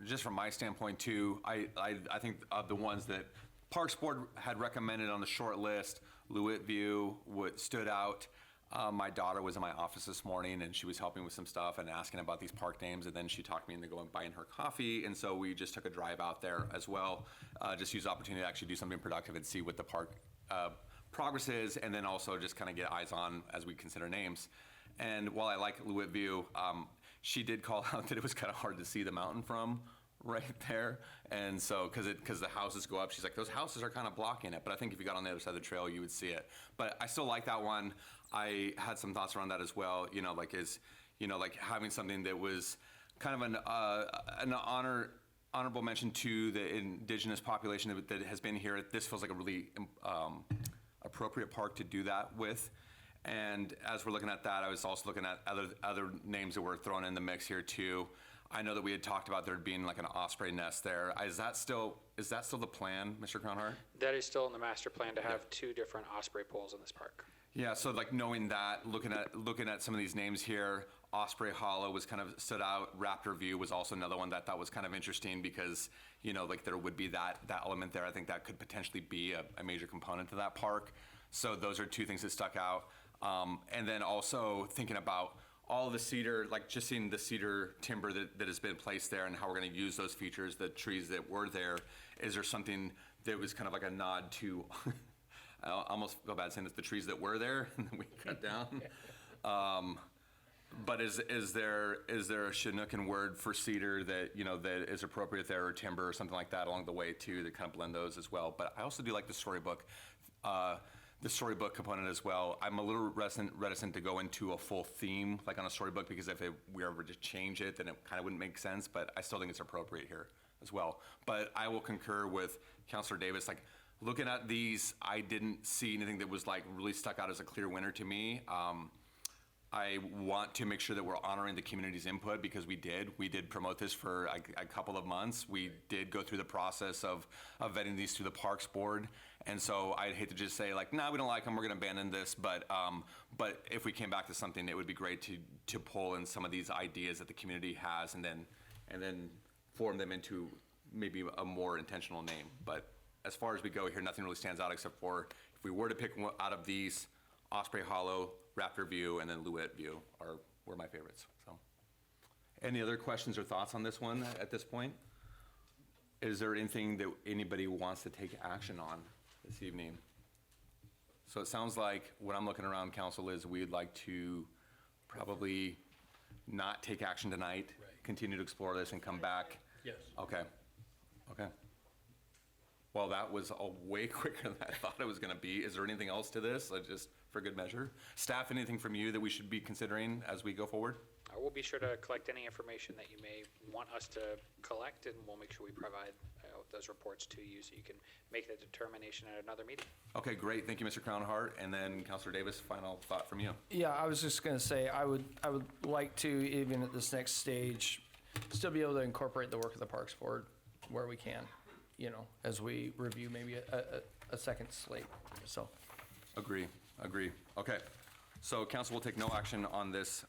Just from my standpoint too, I think of the ones that Parks Board had recommended on the short list, Lewitt View stood out. My daughter was in my office this morning and she was helping with some stuff and asking about these park names, and then she talked me into going buying her coffee, and so we just took a drive out there as well. Just use the opportunity to actually do something productive and see what the park progress is, and then also just kind of get eyes on as we consider names. And while I like Lewitt View, she did call out that it was kind of hard to see the mountain from right there. And so, because the houses go up, she's like, those houses are kind of blocking it. But I think if you got on the other side of the trail, you would see it. But I still like that one. I had some thoughts around that as well. You know, like like having something that was kind of an honorable mention to the indigenous population that has been here. This feels like a really appropriate park to do that with. And as we're looking at that, I was also looking at other names that were thrown in the mix here too. I know that we had talked about there being like an osprey nest there. Is that still the plan, Mr. Cronhart? That is still in the master plan to have 2 different osprey pools in this park. Yeah, so like knowing that, looking at some of these names here, Osprey Hollow was kind of stood out. Raptor View was also another one that I thought was kind of interesting because, you know, like there would be that element there. I think that could potentially be a major component to that park. So those are two things that stuck out. And then also thinking about all the cedar, like just seeing the cedar timber that has been placed there and how we're going to use those features, the trees that were there. Is there something that was kind of like a nod to, I almost feel bad saying it's the trees that were there and then we cut down. But is there a Chinookan word for cedar that, you know, that is appropriate there, or timber or something like that along the way too, that kind of blend those as well? But I also do like the storybook component as well. I'm a little reticent to go into a full theme like on a storybook, because if we ever to change it, then it kind of wouldn't make sense, but I still think it's appropriate here as well. But I will concur with Councilor Davis, like looking at these, I didn't see anything that was like really stuck out as a clear winner to me. I want to make sure that we're honoring the community's input, because we did promote this for a couple of months. We did go through the process of vetting these through the Parks Board. And so I'd hate to just say like, nah, we don't like them, we're gonna abandon this. But if we came back to something, it would be great to pull in some of these ideas that the community has and then form them into maybe a more intentional name. But as far as we go here, nothing really stands out except for, if we were to pick one out of these, Osprey Hollow, Raptor View, and then Louette View were my favorites. So, any other questions or thoughts on this one at this point? Is there anything that anybody wants to take action on this evening? So it sounds like what I'm looking around, council, is we'd like to probably not take action tonight, continue to explore this and come back. Yes. Okay. Well, that was way quicker than I thought it was gonna be. Is there anything else to this, just for good measure? Staff, anything from you that we should be considering as we go forward? I will be sure to collect any information that you may want us to collect, and we'll make sure we provide those reports to you so you can make the determination at another meeting. Okay, great. Thank you, Mr. Crownhart. And then Councilor Davis, final thought from you. Yeah, I was just gonna say, I would like to, even at this next stage, still be able to incorporate the work of the Parks Board where we can, you know, as we review maybe a second slate, so. Agree. Okay. So council will take no action on this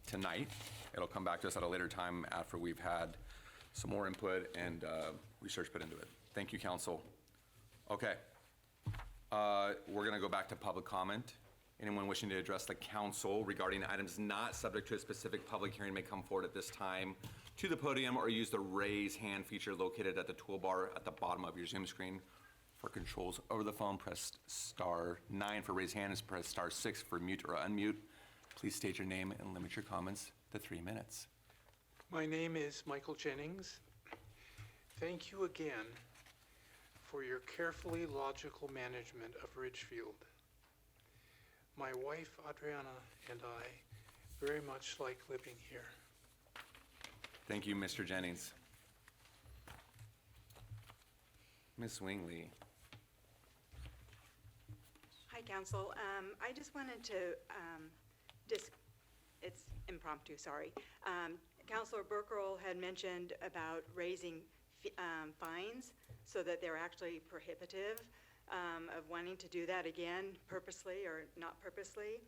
tonight. It'll come back to us at a later time after we've had some more input and research put into it. Thank you, council. Okay. We're gonna go back to public comment. Anyone wishing to address the council regarding items not subject to a specific public hearing may come forward at this time to the podium or use the raise hand feature located at the toolbar at the bottom of your Zoom screen. For controls over the phone, press *9 for raise hand, and press *6 for mute or unmute. Please state your name and limit your comments to 3 minutes. My name is Michael Jennings. Thank you again for your carefully logical management of Ridgefield. My wife, Adriana, and I very much like living here. Thank you, Mr. Jennings. Ms. Swingley. Hi, Council. I just wanted to, it's impromptu, sorry. Councilor Burkroll had mentioned about raising fines so that they're actually prohibitive, of wanting to do that again purposely or not purposely.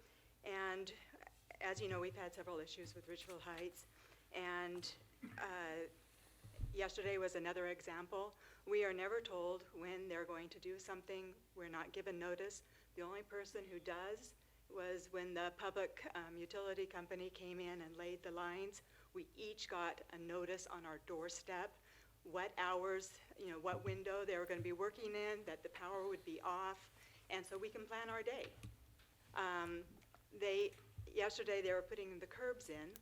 And as you know, we've had several issues with Ridgefield Heights, and yesterday was another example. We are never told when they're going to do something. We're not given notice. The only person who does was when the public utility company came in and laid the lines. We each got a notice on our doorstep, what hours, you know, what window they were going to be working in, that the power would be off, and so we can plan our day. Yesterday they were putting the curbs in.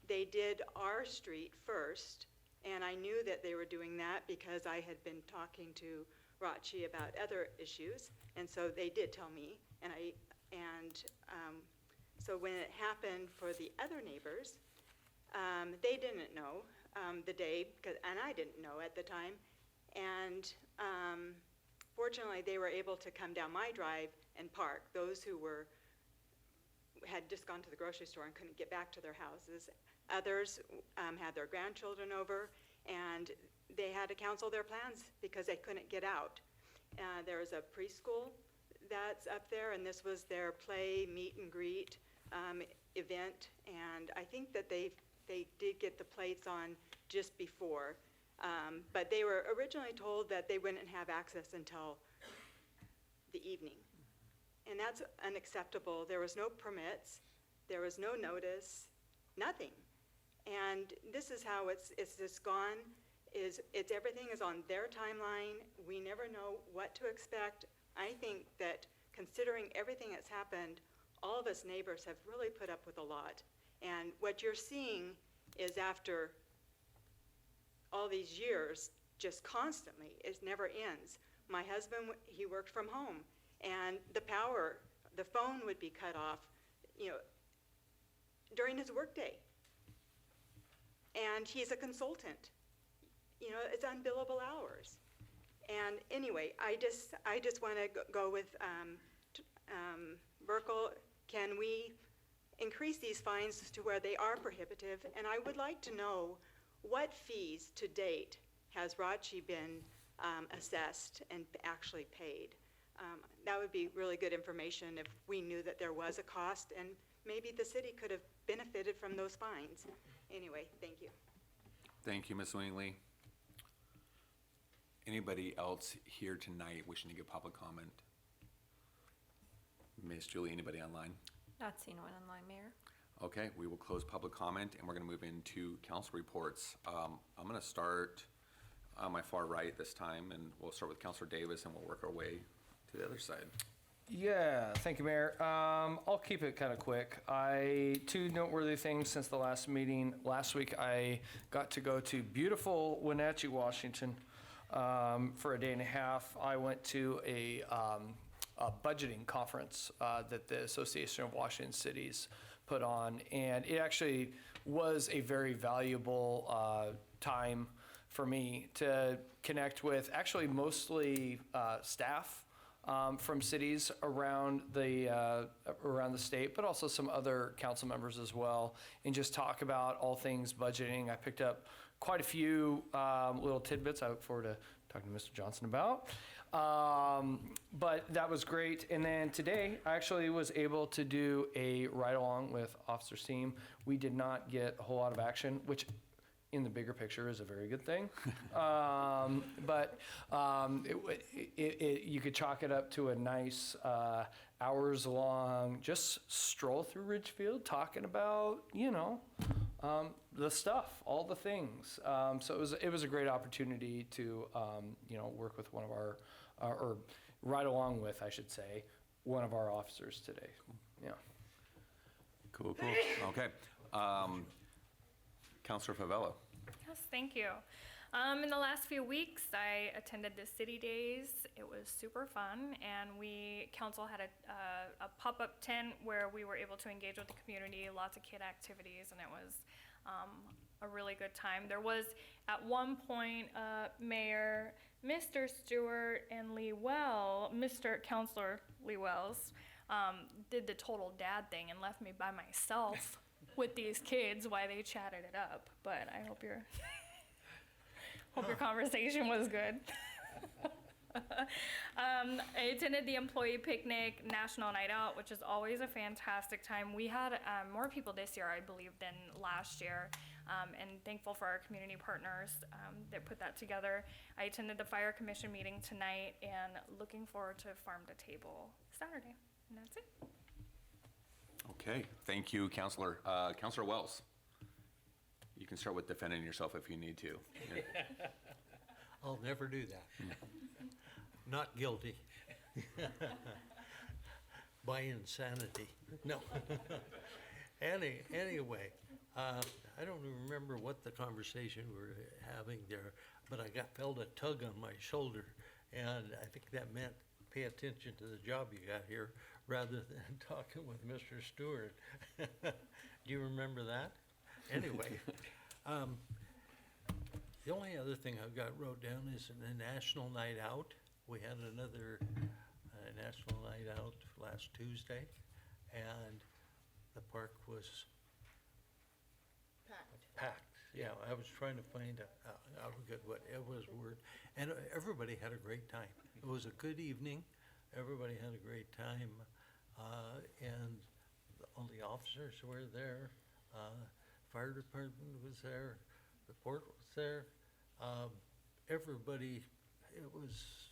They did our street first, and I knew that they were doing that because I had been talking to Rachi about other issues, and so they did tell me, so when it happened for the other neighbors, they didn't know the day, and I didn't know at the time, and fortunately they were able to come down my drive and park, those who had just gone to the grocery store and couldn't get back to their houses. Others had their grandchildren over, and they had to cancel their plans because they couldn't get out. There was a preschool that's up there, and this was their play, meet and greet event, and I think that they did get the plates on just before, but they were originally told that they wouldn't have access until the evening. And that's unacceptable. There was no permits, there was no notice, nothing. And this is how it's just gone, everything is on their timeline. We never know what to expect. I think that considering everything that's happened, all of us neighbors have really put up with a lot. And what you're seeing is after all these years, just constantly, it never ends. My husband, he worked from home, and the phone would be cut off, during his workday. And he's a consultant. It's unbillable hours. And anyway, I just want to go with Burkle. Can we increase these fines to where they are prohibitive? And I would like to know what fees to date has Rachi been assessed and actually paid. That would be really good information if we knew that there was a cost, and maybe the city could have benefited from those fines. Anyway, thank you. Thank you, Ms. Wingley. Anybody else here tonight wishing to give public comment? Ms. Julie, anybody online? Not seeing one online, Mayor. Okay, we will close public comment and we're going to move into council reports. I'm going to start on my far right this time, and we'll start with Councilor Davis and we'll work our way to the other side. Yeah, thank you, Mayor. I'll keep it kind of quick. Two noteworthy things since the last meeting. Last week, I got to go to beautiful Wenatchee, Washington, for a day and a half. I went to a budgeting conference that the Association of Washington Cities put on, and it actually was a very valuable time for me to connect with actually mostly staff from cities around the state, but also some other council members as well, and just talk about all things budgeting. I picked up quite a few little tidbits I look forward to talking to Mr. Johnson about. But that was great. And then today, I actually was able to do a ride-along with Officer Seam. We did not get a whole lot of action, which in the bigger picture is a very good thing. But you could chalk it up to a nice hours-long just stroll through Ridgefield talking about, the stuff, all the things. So it was a great opportunity to, work with one of our, or ride along with, I should say, one of our officers today. Yeah. Cool. Okay. Councilor Favela. Yes, thank you. In the last few weeks, I attended the City Days. It was super fun, and council had a pop-up tent where we were able to engage with the community, lots of kid activities, and it was a really good time. There was, at one point, Mayor, Mr. Stewart, and Mr. Councilor Lee Wells, did the total dad thing and left me by myself with these kids while they chatted it up. But I hope your conversation was good. I attended the employee picnic National Night Out, which is always a fantastic time. We had more people this year, I believe, than last year, and thankful for our community partners that put that together. I attended the Fire Commission meeting tonight and looking forward to Farm to Table Saturday, and that's it. Okay, thank you, Councilor. Councilor Wells, you can start with defending yourself if you need to. Yeah. I'll never do that. Not guilty. By insanity. No. Anyway, I don't remember what the conversation we were having there, but I felt a tug on my shoulder, and I think that meant pay attention to the job you got here rather than talking with Mr. Stewart. Do you remember that? Anyway, the only other thing I've got wrote down is a National Night Out. We had another National Night Out last Tuesday, and the park was packed. Yeah, I was trying to find out a good what it was word, and everybody had a great time. It was a good evening. Everybody had a great time, and all the officers were there. Fire department was there. The port was there. Everybody, it was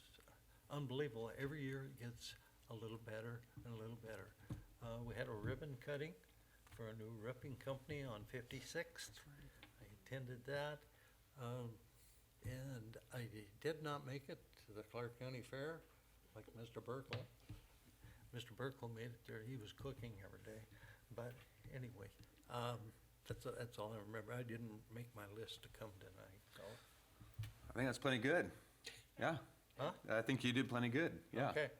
unbelievable. Every year it gets a little better and a little better. We had a ribbon cutting for a new roofing company on 56th. I attended that. And I did not make it to the Clark County Fair like Mr. Burkle. Mr. Burkle made it there. He was cooking every day. But anyway, that's all I remember. I didn't make my list to come tonight, so. I think that's plenty good. Yeah. Huh? I think you did plenty good. Yeah. Okay.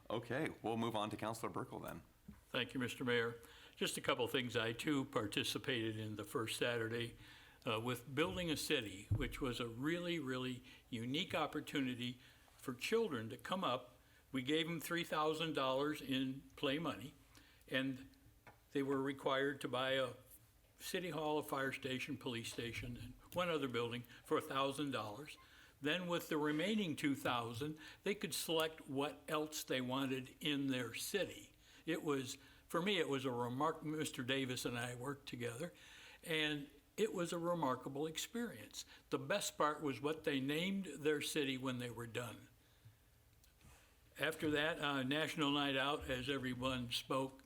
Okay, we'll move on to Councilor Burkle then. Thank you, Mr. Mayor. Just a couple of things. I too participated in the first Saturday with Building a City, which was a really, really unique opportunity for children to come up. We gave them $3,000 in play money, and they were required to buy a city hall, a fire station, police station, and one other building for $1,000. Then with the remaining $2,000, they could select what else they wanted in their city. It was, for me, it was a Mr. Davis and I worked together, and it was a remarkable experience. The best part was what they named their city when they were done. After that, National Night Out, as everyone spoke,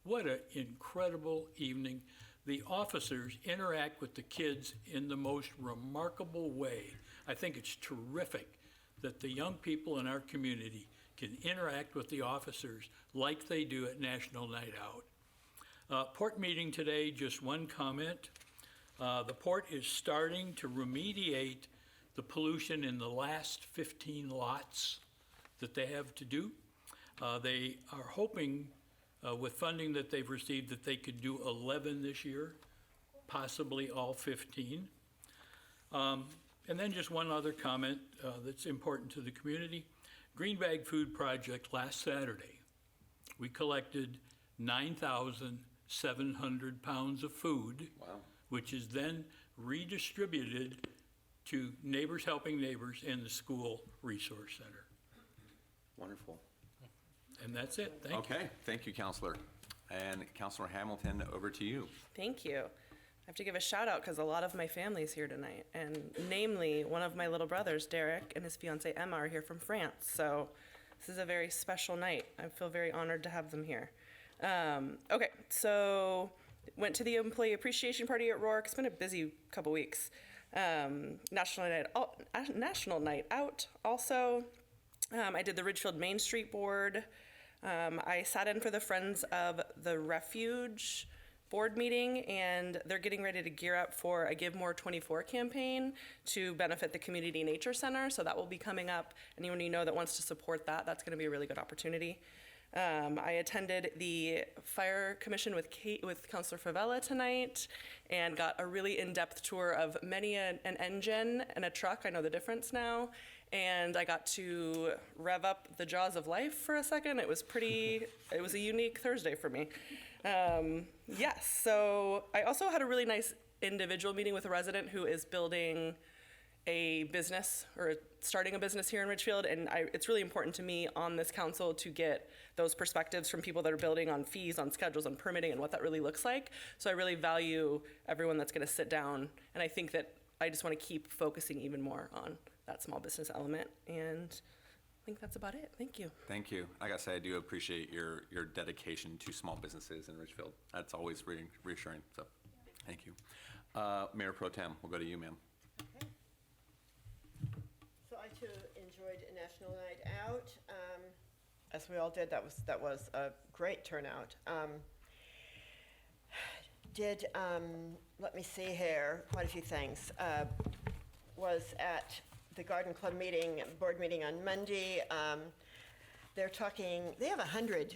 what an incredible evening. The officers interact with the kids in the most remarkable way. I think it's terrific that the young people in our community can interact with the officers like they do at National Night Out. Port meeting today, just one comment. The port is starting to remediate the pollution in the last 15 lots that they have to do. They are hoping with funding that they've received that they could do 11 this year, possibly all 15. And then just one other comment that's important to the community. Green Bag Food Project last Saturday, we collected 9,700 pounds of food, Wow. which is then redistributed to Neighbors Helping Neighbors in the school resource center. Wonderful. And that's it. Thank you. Okay, thank you, Councilor. And Councilor Hamilton, over to you. Thank you. I have to give a shout out because a lot of my family's here tonight, and namely one of my little brothers, Derek, and his fiancee Emma are here from France. So this is a very special night. I feel very honored to have them here. Okay, so went to the employee appreciation party at Rourke. It's been a busy couple weeks. National Night Out also. I did the Ridgefield Main Street Board. I sat in for the Friends of the Refuge board meeting, and they're getting ready to gear up for a Give More 24 campaign to benefit the Community Nature Center. So that will be coming up. Anyone you know that wants to support that, that's going to be a really good opportunity. I attended the Fire Commission with Councilor Favela tonight and got a really in-depth tour of many an engine and a truck. I know the difference now. And I got to rev up the jaws of life for a second. It was a unique Thursday for me. Yes, so I also had a really nice individual meeting with a resident who is building a business or starting a business here in Ridgefield, and it's really important to me on this council to get those perspectives from people that are building on fees, on schedules, on permitting, and what that really looks like. So I really value everyone that's going to sit down, and I think that I just want to keep focusing even more on that small business element, and I think that's about it. Thank you. Thank you. I gotta say, I do appreciate your dedication to small businesses in Ridgefield. That's always reassuring, so thank you. Mayor Pro Tem, we'll go to you, ma'am. Okay. So I too enjoyed National Night Out. As we all did, that was a great turnout. Let me see here, quite a few things. Was at the Garden Club board meeting on Monday. They have 100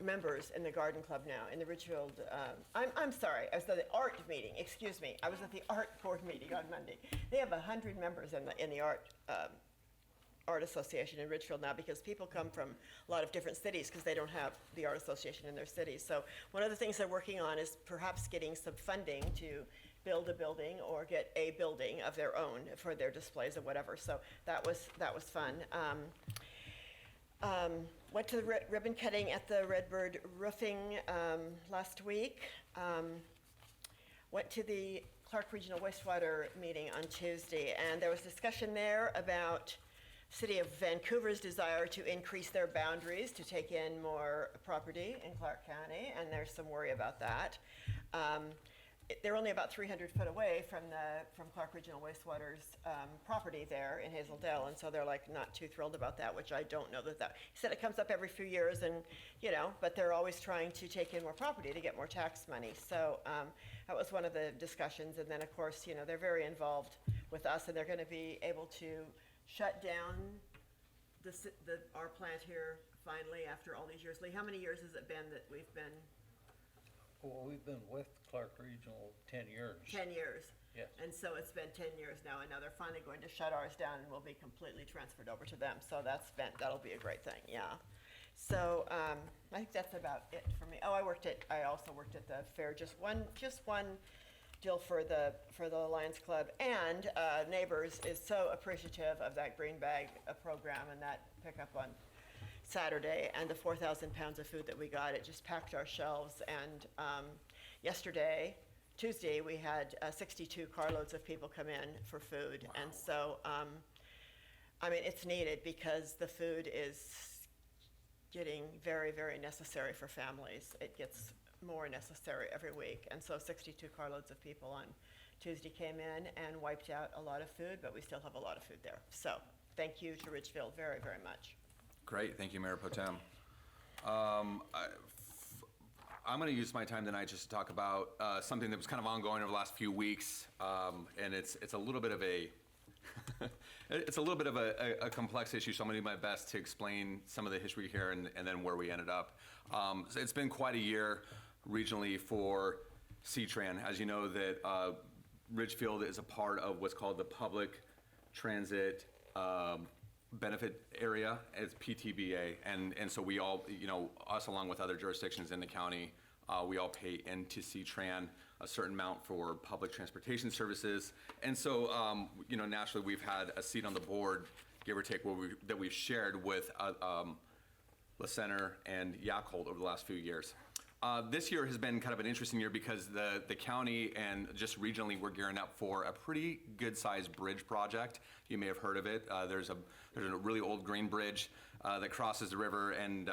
members in the Garden Club now, in the Ridgefield, I'm sorry, I was at the art meeting, excuse me. I was at the art board meeting on Monday. They have 100 members in the art association in Ridgefield now, because people come from a lot of different cities because they don't have the art association in their cities. So one of the things they're working on is perhaps getting some funding to build a building or get a building of their own for their displays or whatever. So that was fun. Went to the ribbon cutting at the Redbird Roofing last week. Went to the Clark Regional Wastewater meeting on Tuesday, and there was discussion there about City of Vancouver's desire to increase their boundaries to take in more property in Clark County, and there's some worry about that. They're only about 300 foot away from Clark Regional Wastewater's property there in Hazel Dell, and so they're like not too thrilled about that, which I don't know that. He said it comes up every few years, and but they're always trying to take in more property to get more tax money. So that was one of the discussions, and then of course they're very involved with us, and they're going to be able to shut down our plant here finally after all these years. Lee, how many years has it been that we've been? Well, we've been with Clark Regional 10 years. 10 years. Yes. And so it's been 10 years now, and now they're finally going to shut ours down and we'll be completely transferred over to them. So that'll be a great thing, yeah. So I think that's about it for me. Oh, I also worked at the fair, just one deal for the Lions Club, and Neighbors is so appreciative of that green bag program and that pickup on Saturday, and the 4,000 pounds of food that we got. It just packed our shelves, and Tuesday, we had 62 carloads of people come in for food. Wow. And so, it's needed because the food is getting very, very necessary for families. It gets more necessary every week, and so 62 carloads of people on Tuesday came in and wiped out a lot of food, but we still have a lot of food there. So thank you to Ridgefield very, very much. Great, thank you, Mayor Pro Tem. I'm going to use my time tonight just to talk about something that was kind of ongoing over the last few weeks, and it's a little bit of a a complex issue. So I'm going to do my best to explain some of the history here and then where we ended up. So it's been quite a year regionally for C-Tran. As you know, that Ridgefield is a part of what's called the Public Transit Benefit Area. It's PTBA, and so we all, us along with other jurisdictions in the county, we all pay into C-Tran a certain amount for public transportation services. And so, naturally, we've had a seat on the board, give or take, that we've shared with La Center and Yacolt over the last few years. This year has been kind of an interesting year because the county and just regionally we're gearing up for a pretty good-sized bridge project. You may have heard of it. There's a really old green bridge that crosses the river and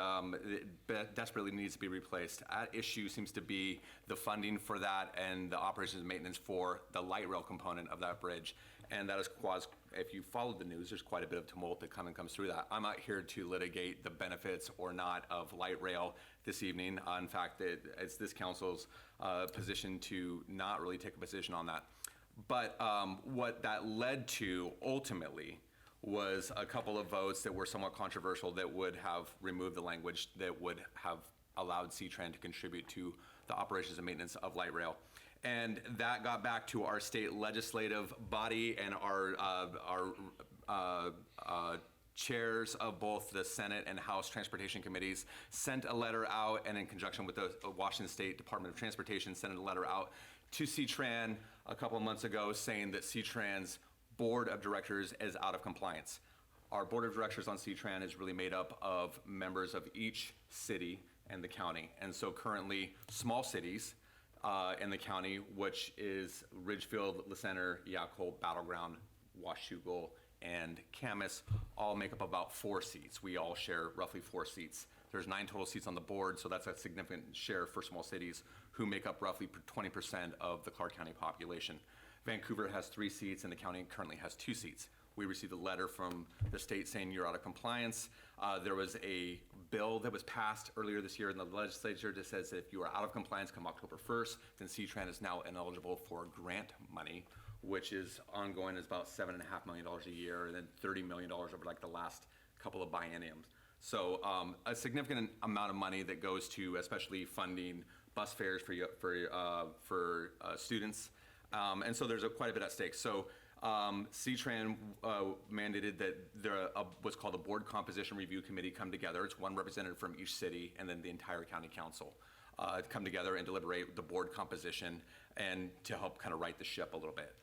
it desperately needs to be replaced. At issue seems to be the funding for that and the operations and maintenance for the light rail component of that bridge. And that has caused, if you followed the news, there's quite a bit of tumult that comes through that. I'm not here to litigate the benefits or not of light rail this evening. In fact, it's this council's position to not really take a position on that. But what that led to ultimately was a couple of votes that were somewhat controversial that would have removed the language that would have allowed C-Tran to contribute to the operations and maintenance of light rail. And that got back to our state legislative body and our chairs of both the Senate and House Transportation Committees sent a letter out, and in conjunction with the Washington State Department of Transportation sent a letter out to C-Tran a couple of months ago saying that C-Tran's board of directors is out of compliance. Our board of directors on C-Tran is really made up of members of each city and the county. And so currently small cities in the county, which is Ridgefield, La Center, Yacolt, Battleground, Washougal, and Camas, all make up about 4 seats. We all share roughly 4 seats. There's 9 total seats on the board, so that's a significant share for small cities who make up roughly 20% of the Clark County population. Vancouver has 3 seats and the county currently has 2 seats. We received a letter from the state saying you're out of compliance. There was a bill that was passed earlier this year in the legislature that says that if you are out of compliance come October 1st, then C-Tran is now ineligible for grant money, which is ongoing, is about $7.5 million a year, and then $30 million over like the last couple of bienniums. So a significant amount of money that goes to especially funding bus fares for students. And so there's quite a bit at stake. So C-Tran mandated that what's called a board composition review committee come together. It's one representative from each city and then the entire county council come together and deliberate the board composition and to help kind of right the ship a little bit.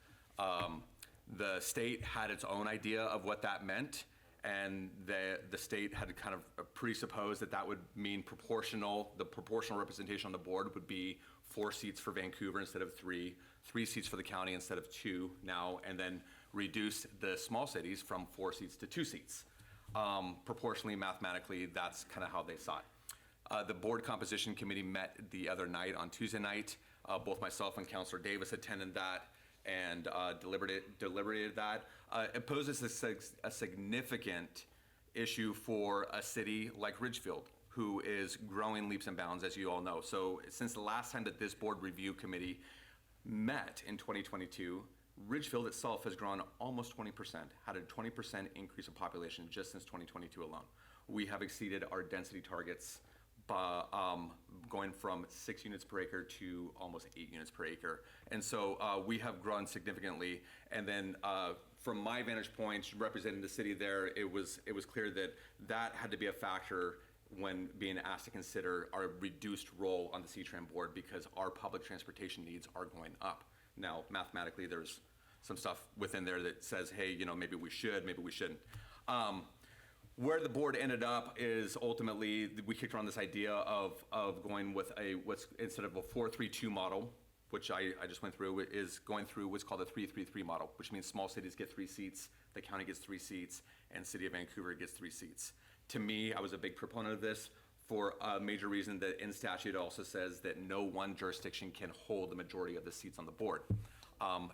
The state had its own idea of what that meant, and the state had kind of presupposed that would mean the proportional representation on the board would be 4 seats for Vancouver instead of 3, 3 seats for the county instead of 2 now, and then reduce the small cities from 4 seats to 2 seats. Proportionally, mathematically, that's kind of how they saw it. The board composition committee met the other night on Tuesday night. Both myself and Councilor Davis attended that and deliberated that. It poses a significant issue for a city like Ridgefield, who is growing leaps and bounds, as you all know. So since the last time that this board review committee met in 2022, Ridgefield itself has grown almost 20%, had a 20% increase in population just since 2022 alone. We have exceeded our density targets by going from 6 units per acre to almost 8 units per acre. And so we have grown significantly. And then from my vantage point, representing the city there, it was clear that that had to be a factor when being asked to consider our reduced role on the C-Tran board, because our public transportation needs are going up. Now, mathematically, there's some stuff within there that says, hey, you know, maybe we should, maybe we shouldn't. Where the board ended up is ultimately we kicked around this idea of going with instead of a 4-3-2 model, which I just went through, is going through what's called a 3-3-3 model, which means small cities get 3 seats, the county gets 3 seats, and City of Vancouver gets 3 seats. To me, I was a big proponent of this for a major reason that in statute it also says that no one jurisdiction can hold the majority of the seats on the board.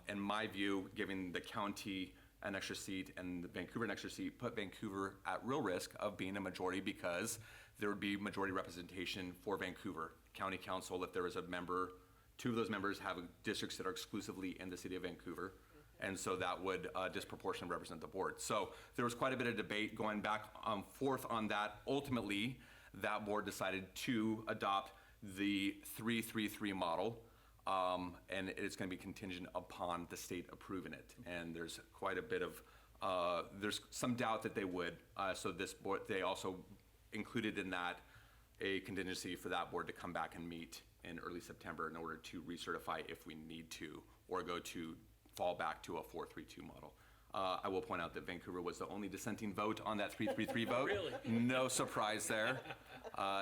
In my view, giving the county an extra seat and the Vancouver an extra seat put Vancouver at real risk of being a majority, because there would be majority representation for Vancouver. County council, if there was a member, 2 of those members have districts that are exclusively in the City of Vancouver. And so that would disproportionately represent the board. So there was quite a bit of debate going back forth on that. Ultimately, that board decided to adopt the 3-3-3 model, and it's going to be contingent upon the state approving it. And there's quite a bit of, there's some doubt that they would. So this board, they also included in that a contingency for that board to come back and meet in early September in order to recertify if we need to, or fall back to a 4-3-2 model. I will point out that Vancouver was the only dissenting vote on that 3-3-3 vote. Really? No surprise there.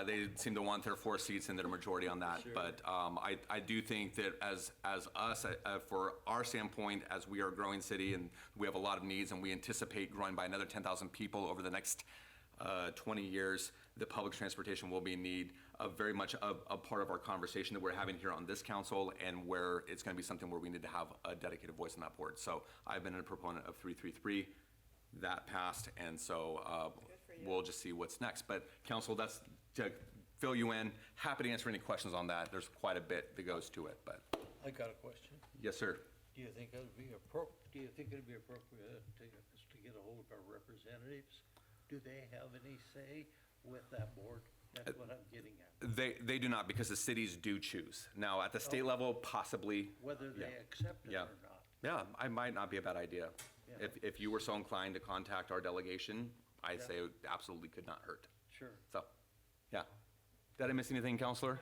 They seem to want their 4 seats and their majority on that. Sure. But I do think that as us, for our standpoint, as we are a growing city and we have a lot of needs and we anticipate growing by another 10,000 people over the next 20 years, the public transportation will be in need of very much a part of our conversation that we're having here on this council, and where it's going to be something where we need to have a dedicated voice on that board. So I've been a proponent of 3-3-3. That passed, and so we'll just see what's next. But council, that's to fill you in. Happy to answer any questions on that. There's quite a bit that goes to it. But I got a question. Yes, sir. Do you think it'd be appropriate to get a hold of our representatives? Do they have any say with that board? That's what I'm getting at. They do not, because the cities do choose. Now, at the state level, possibly. Whether they accept it or not. Yeah, I might not be a bad idea. Yeah. If you were so inclined to contact our delegation, I'd say it absolutely could not hurt. Sure. So, yeah. Did I miss anything, Counselor?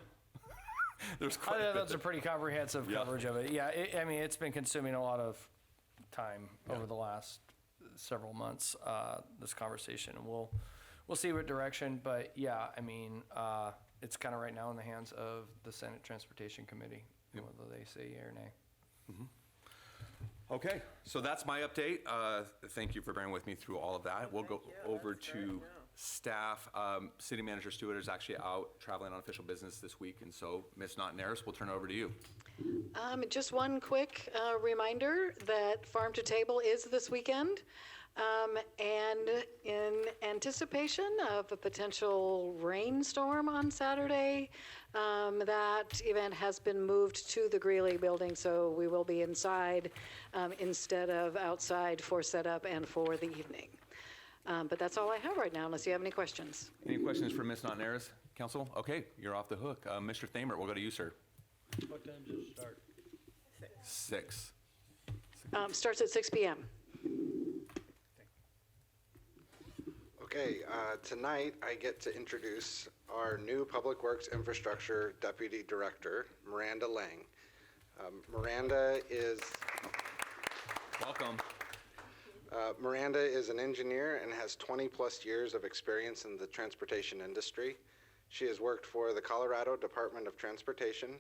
There's quite a bit. That's a pretty comprehensive coverage of it. Yeah, I mean, it's been consuming a lot of time over the last several months, this conversation. And we'll see what direction, but yeah, I mean, it's kind of right now in the hands of the Senate Transportation Committee, whether they say yea or nay. Mm-hmm. Okay, so that's my update. Thank you for bearing with me through all of that. We'll go over to staff. City Manager Stewart is actually out traveling on official business this week, and so Ms. Naughton-Harris, we'll turn it over to you. Just one quick reminder that Farm to Table is this weekend. And in anticipation of a potential rainstorm on Saturday, that event has been moved to the Greeley building, so we will be inside instead of outside for setup and for the evening. But that's all I have right now, unless you have any questions. Any questions for Ms. Naughton-Harris, Council? Okay, you're off the hook. Mr. Thamer, we'll go to you, sir. What time does it start? 6. Starts at 6 p.m. Okay, tonight I get to introduce our new Public Works Infrastructure Deputy Director, Miranda Lang. Miranda is... Welcome. Miranda is an engineer and has 20-plus years of experience in the transportation industry. She has worked for the Colorado Department of Transportation,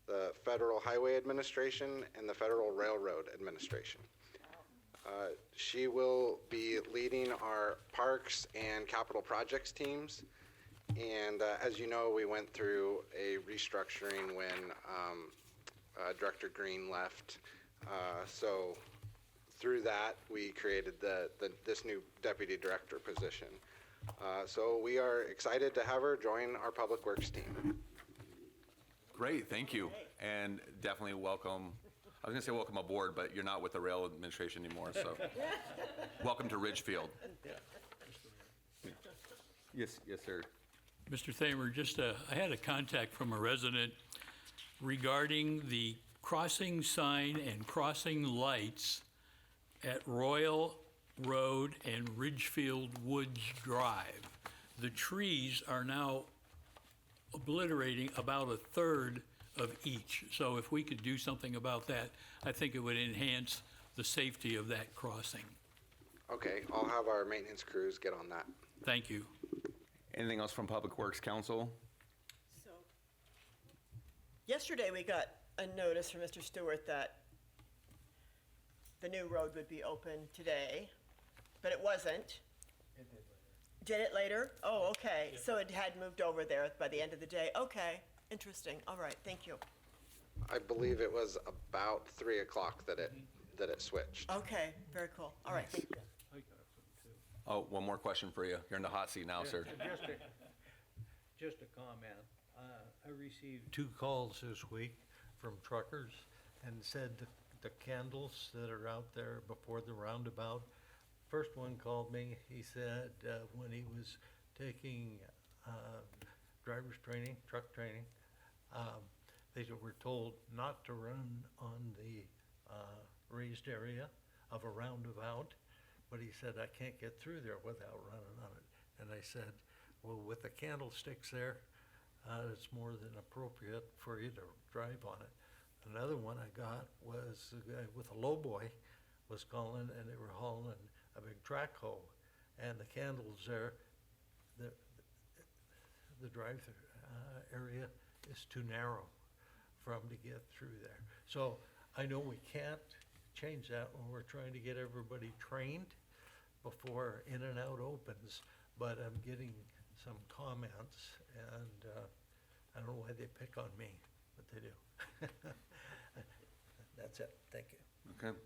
the Federal Highway Administration, and the Federal Railroad Administration. She will be leading our parks and capital projects teams. And as you know, we went through a restructuring when Director Green left. So through that, we created this new deputy director position. So we are excited to have her join our Public Works team. Great, thank you. And definitely welcome. I was going to say welcome aboard, but you're not with the rail administration anymore, so welcome to Ridgefield. Yes, sir. Mr. Thamer, I had a contact from a resident regarding the crossing sign and crossing lights at Royal Road and Ridgefield Woods Drive. The trees are now obliterating about a third of each. So if we could do something about that, I think it would enhance the safety of that crossing. Okay, I'll have our maintenance crews get on that. Thank you. Anything else from Public Works Council? So, yesterday we got a notice from Mr. Stewart that the new road would be open today, but it wasn't. Did it later? Oh, okay. Yeah. So it had moved over there by the end of the day. Okay, interesting. All right, thank you. I believe it was about 3 o'clock that it switched. Okay, very cool. All right, thank you. Oh, one more question for you. You're in the hot seat now, sir. Just a comment. I received 2 calls this week from truckers and said the candles that are out there before the roundabout. First one called me. He said when he was taking driver's training, truck training, they were told not to run on the raised area of a roundabout. But he said, I can't get through there without running on it. And I said, well, with the candlesticks there, it's more than appropriate for you to drive on it. Another one I got was a guy with a lowboy was calling, and they were hauling a big track hoe. And the candles there, the drive-through area is too narrow for them to get through there. So I know we can't change that when we're trying to get everybody trained before in and out opens, but I'm getting some comments, and I don't know why they pick on me, but they do. That's it. Thank you. Okay.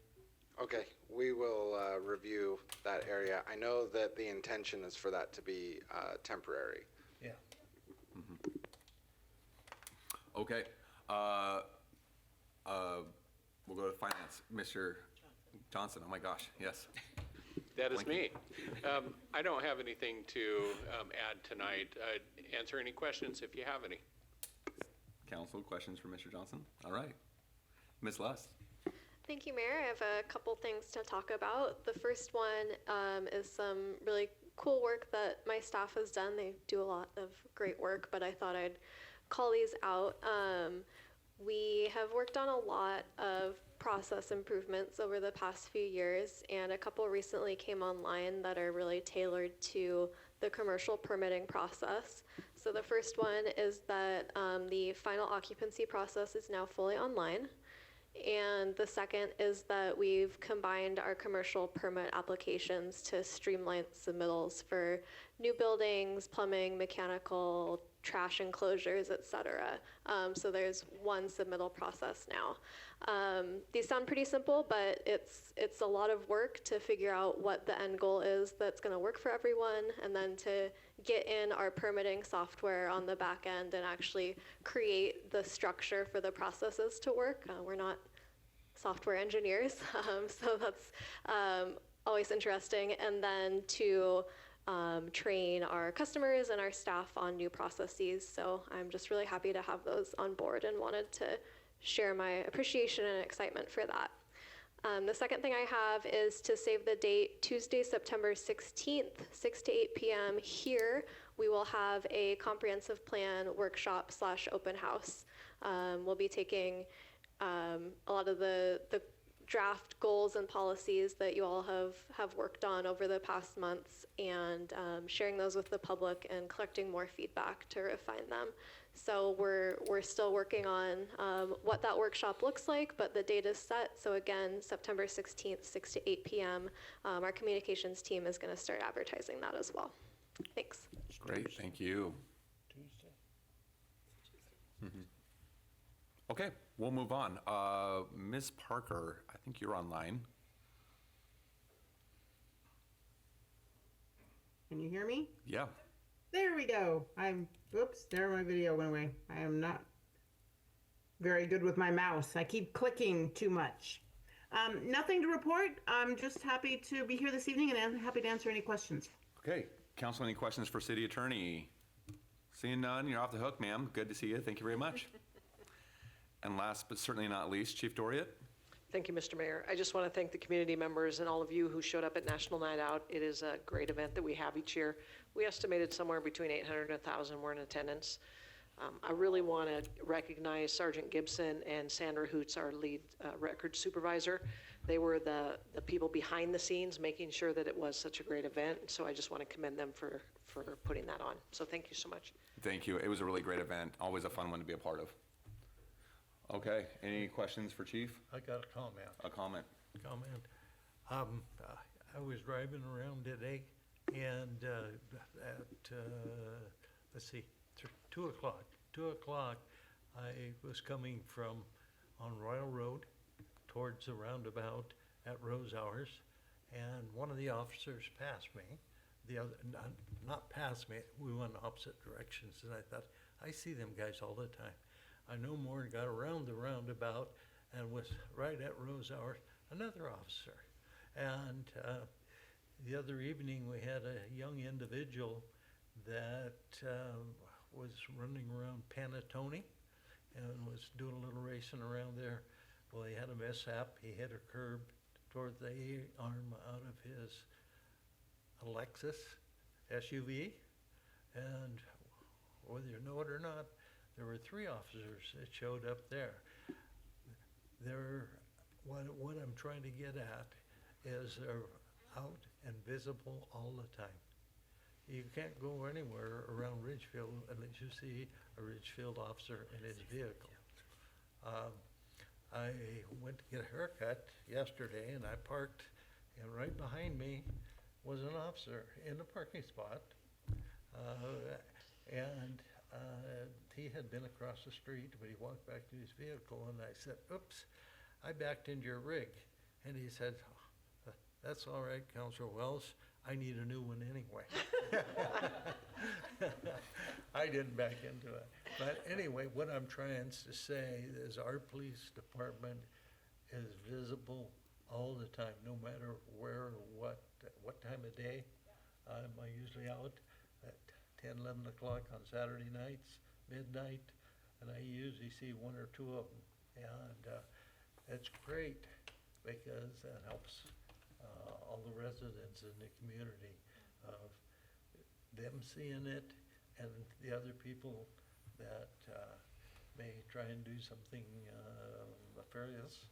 Okay, we will review that area. I know that the intention is for that to be temporary. Yeah. Mm-hmm. Okay. We'll go to finance. Mr. Johnson, oh my gosh, yes. That is me. I don't have anything to add tonight. Answer any questions if you have any. Council, questions for Mr. Johnson? All right. Ms. Lust. Thank you, Mayor. I have a couple things to talk about. The first one is some really cool work that my staff has done. They do a lot of great work, but I thought I'd call these out. We have worked on a lot of process improvements over the past few years, and a couple recently came online that are really tailored to the commercial permitting process. So the first one is that the final occupancy process is now fully online. And the second is that we've combined our commercial permit applications to streamline submittals for new buildings, plumbing, mechanical, trash enclosures, et cetera. So there's one submittal process now. These sound pretty simple, but it's a lot of work to figure out what the end goal is that's going to work for everyone, and then to get in our permitting software on the back end and actually create the structure for the processes to work. We're not software engineers, so that's always interesting. And then to train our customers and our staff on new processes. So I'm just really happy to have those on board and wanted to share my appreciation and excitement for that. The second thing I have is to save the date, Tuesday, September 16th, 6 to 8 p.m. here. We will have a comprehensive plan workshop / open house. We'll be taking a lot of the draft goals and policies that you all have worked on over the past months, and sharing those with the public and collecting more feedback to refine them. So we're still working on what that workshop looks like, but the date is set. So again, September 16th, 6 to 8 p.m. Our communications team is going to start advertising that as well. Thanks. Great, thank you. Mhm. Okay, we'll move on. Ms. Parker, I think you're online. Can you hear me? Yeah. There we go. Oops, there my video went away. I am not very good with my mouse. I keep clicking too much. Nothing to report. I'm just happy to be here this evening and I'm happy to answer any questions. Okay, council, any questions for city attorney? Seeing none, you're off the hook, ma'am. Good to see you. Thank you very much. And last but certainly not least, Chief Doriot. Thank you, Mr. Mayor. I just want to thank the community members and all of you who showed up at National Night Out. It is a great event that we have each year. We estimated somewhere between 800 and 1,000 were in attendance. I really want to recognize Sergeant Gibson and Sandra Hoots, our lead record supervisor. They were the people behind the scenes, making sure that it was such a great event. So I just want to commend them for putting that on. So thank you so much. Thank you. It was a really great event. Always a fun one to be a part of. Okay, any questions for Chief? I got a comment. A comment. I was driving around today and at, let's see, 2 o'clock. 2 o'clock, I was coming from on Royal Road towards the roundabout at Rose Hours, and one of the officers passed me. The other, not past me, we went opposite directions, and I thought, I see them guys all the time. I no more got around the roundabout and was right at Rose Hours, another officer. And the other evening, we had a young individual that was running around Panatone and was doing a little racing around there. Well, he had a mishap. He hit a curb toward the arm out of his Lexus SUV. And whether you know it or not, there were 3 officers that showed up there. What I'm trying to get at is they're out and visible all the time. You can't go anywhere around Ridgefield unless you see a Ridgefield officer in his vehicle. I went to get a haircut yesterday and I parked, and right behind me was an officer in the parking spot. He had been across the street, but he walked back to his vehicle, and I said, oops, I backed into your rig. And he said, that's all right, Councilor Wells, I need a new one anyway. I didn't back into it. But anyway, what I'm trying to say is our police department is visible all the time, no matter where or what time of day. I'm usually out at 10, 11 o'clock on Saturday nights, midnight, and I usually see 1 or 2 of them. And it's great because that helps all the residents in the community of them seeing it, and the other people that may try and do something nefarious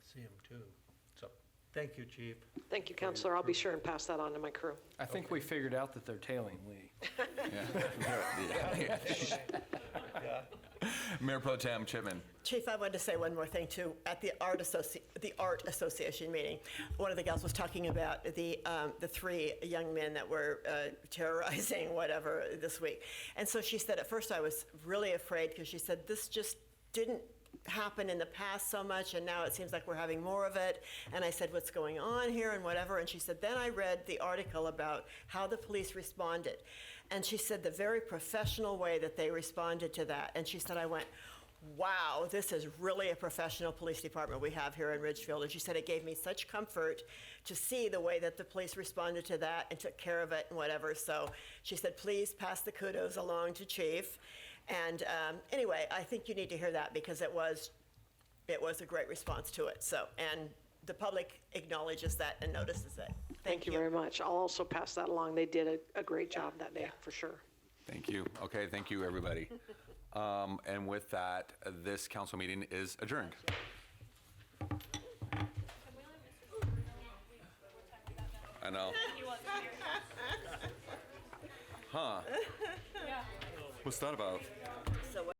see them too. So thank you, Chief. Thank you, Counselor. I'll be sure and pass that on to my crew. I think we figured out that they're tailing Lee. Mayor Pro Tem Chipman. Chief, I wanted to say one more thing too. At the Art Association meeting, one of the gals was talking about the 3 young men that were terrorizing whatever this week. And so she said, at first I was really afraid because she said, this just didn't happen in the past so much, and now it seems like we're having more of it. And I said, what's going on here and whatever. And she said, then I read the article about how the police responded. And she said the very professional way that they responded to that. And she said, I went, wow, this is really a professional police department we have here in Ridgefield. And she said it gave me such comfort to see the way that the police responded to that and took care of it and whatever. So she said, please pass the kudos along to Chief. And anyway, I think you need to hear that because it was a great response to it. So, and the public acknowledges that and notices it. Thank you very much. I'll also pass that along. They did a great job that day, for sure. Thank you. Okay, thank you, everybody. And with that, this council meeting is adjourned. I know. Huh. What's that about?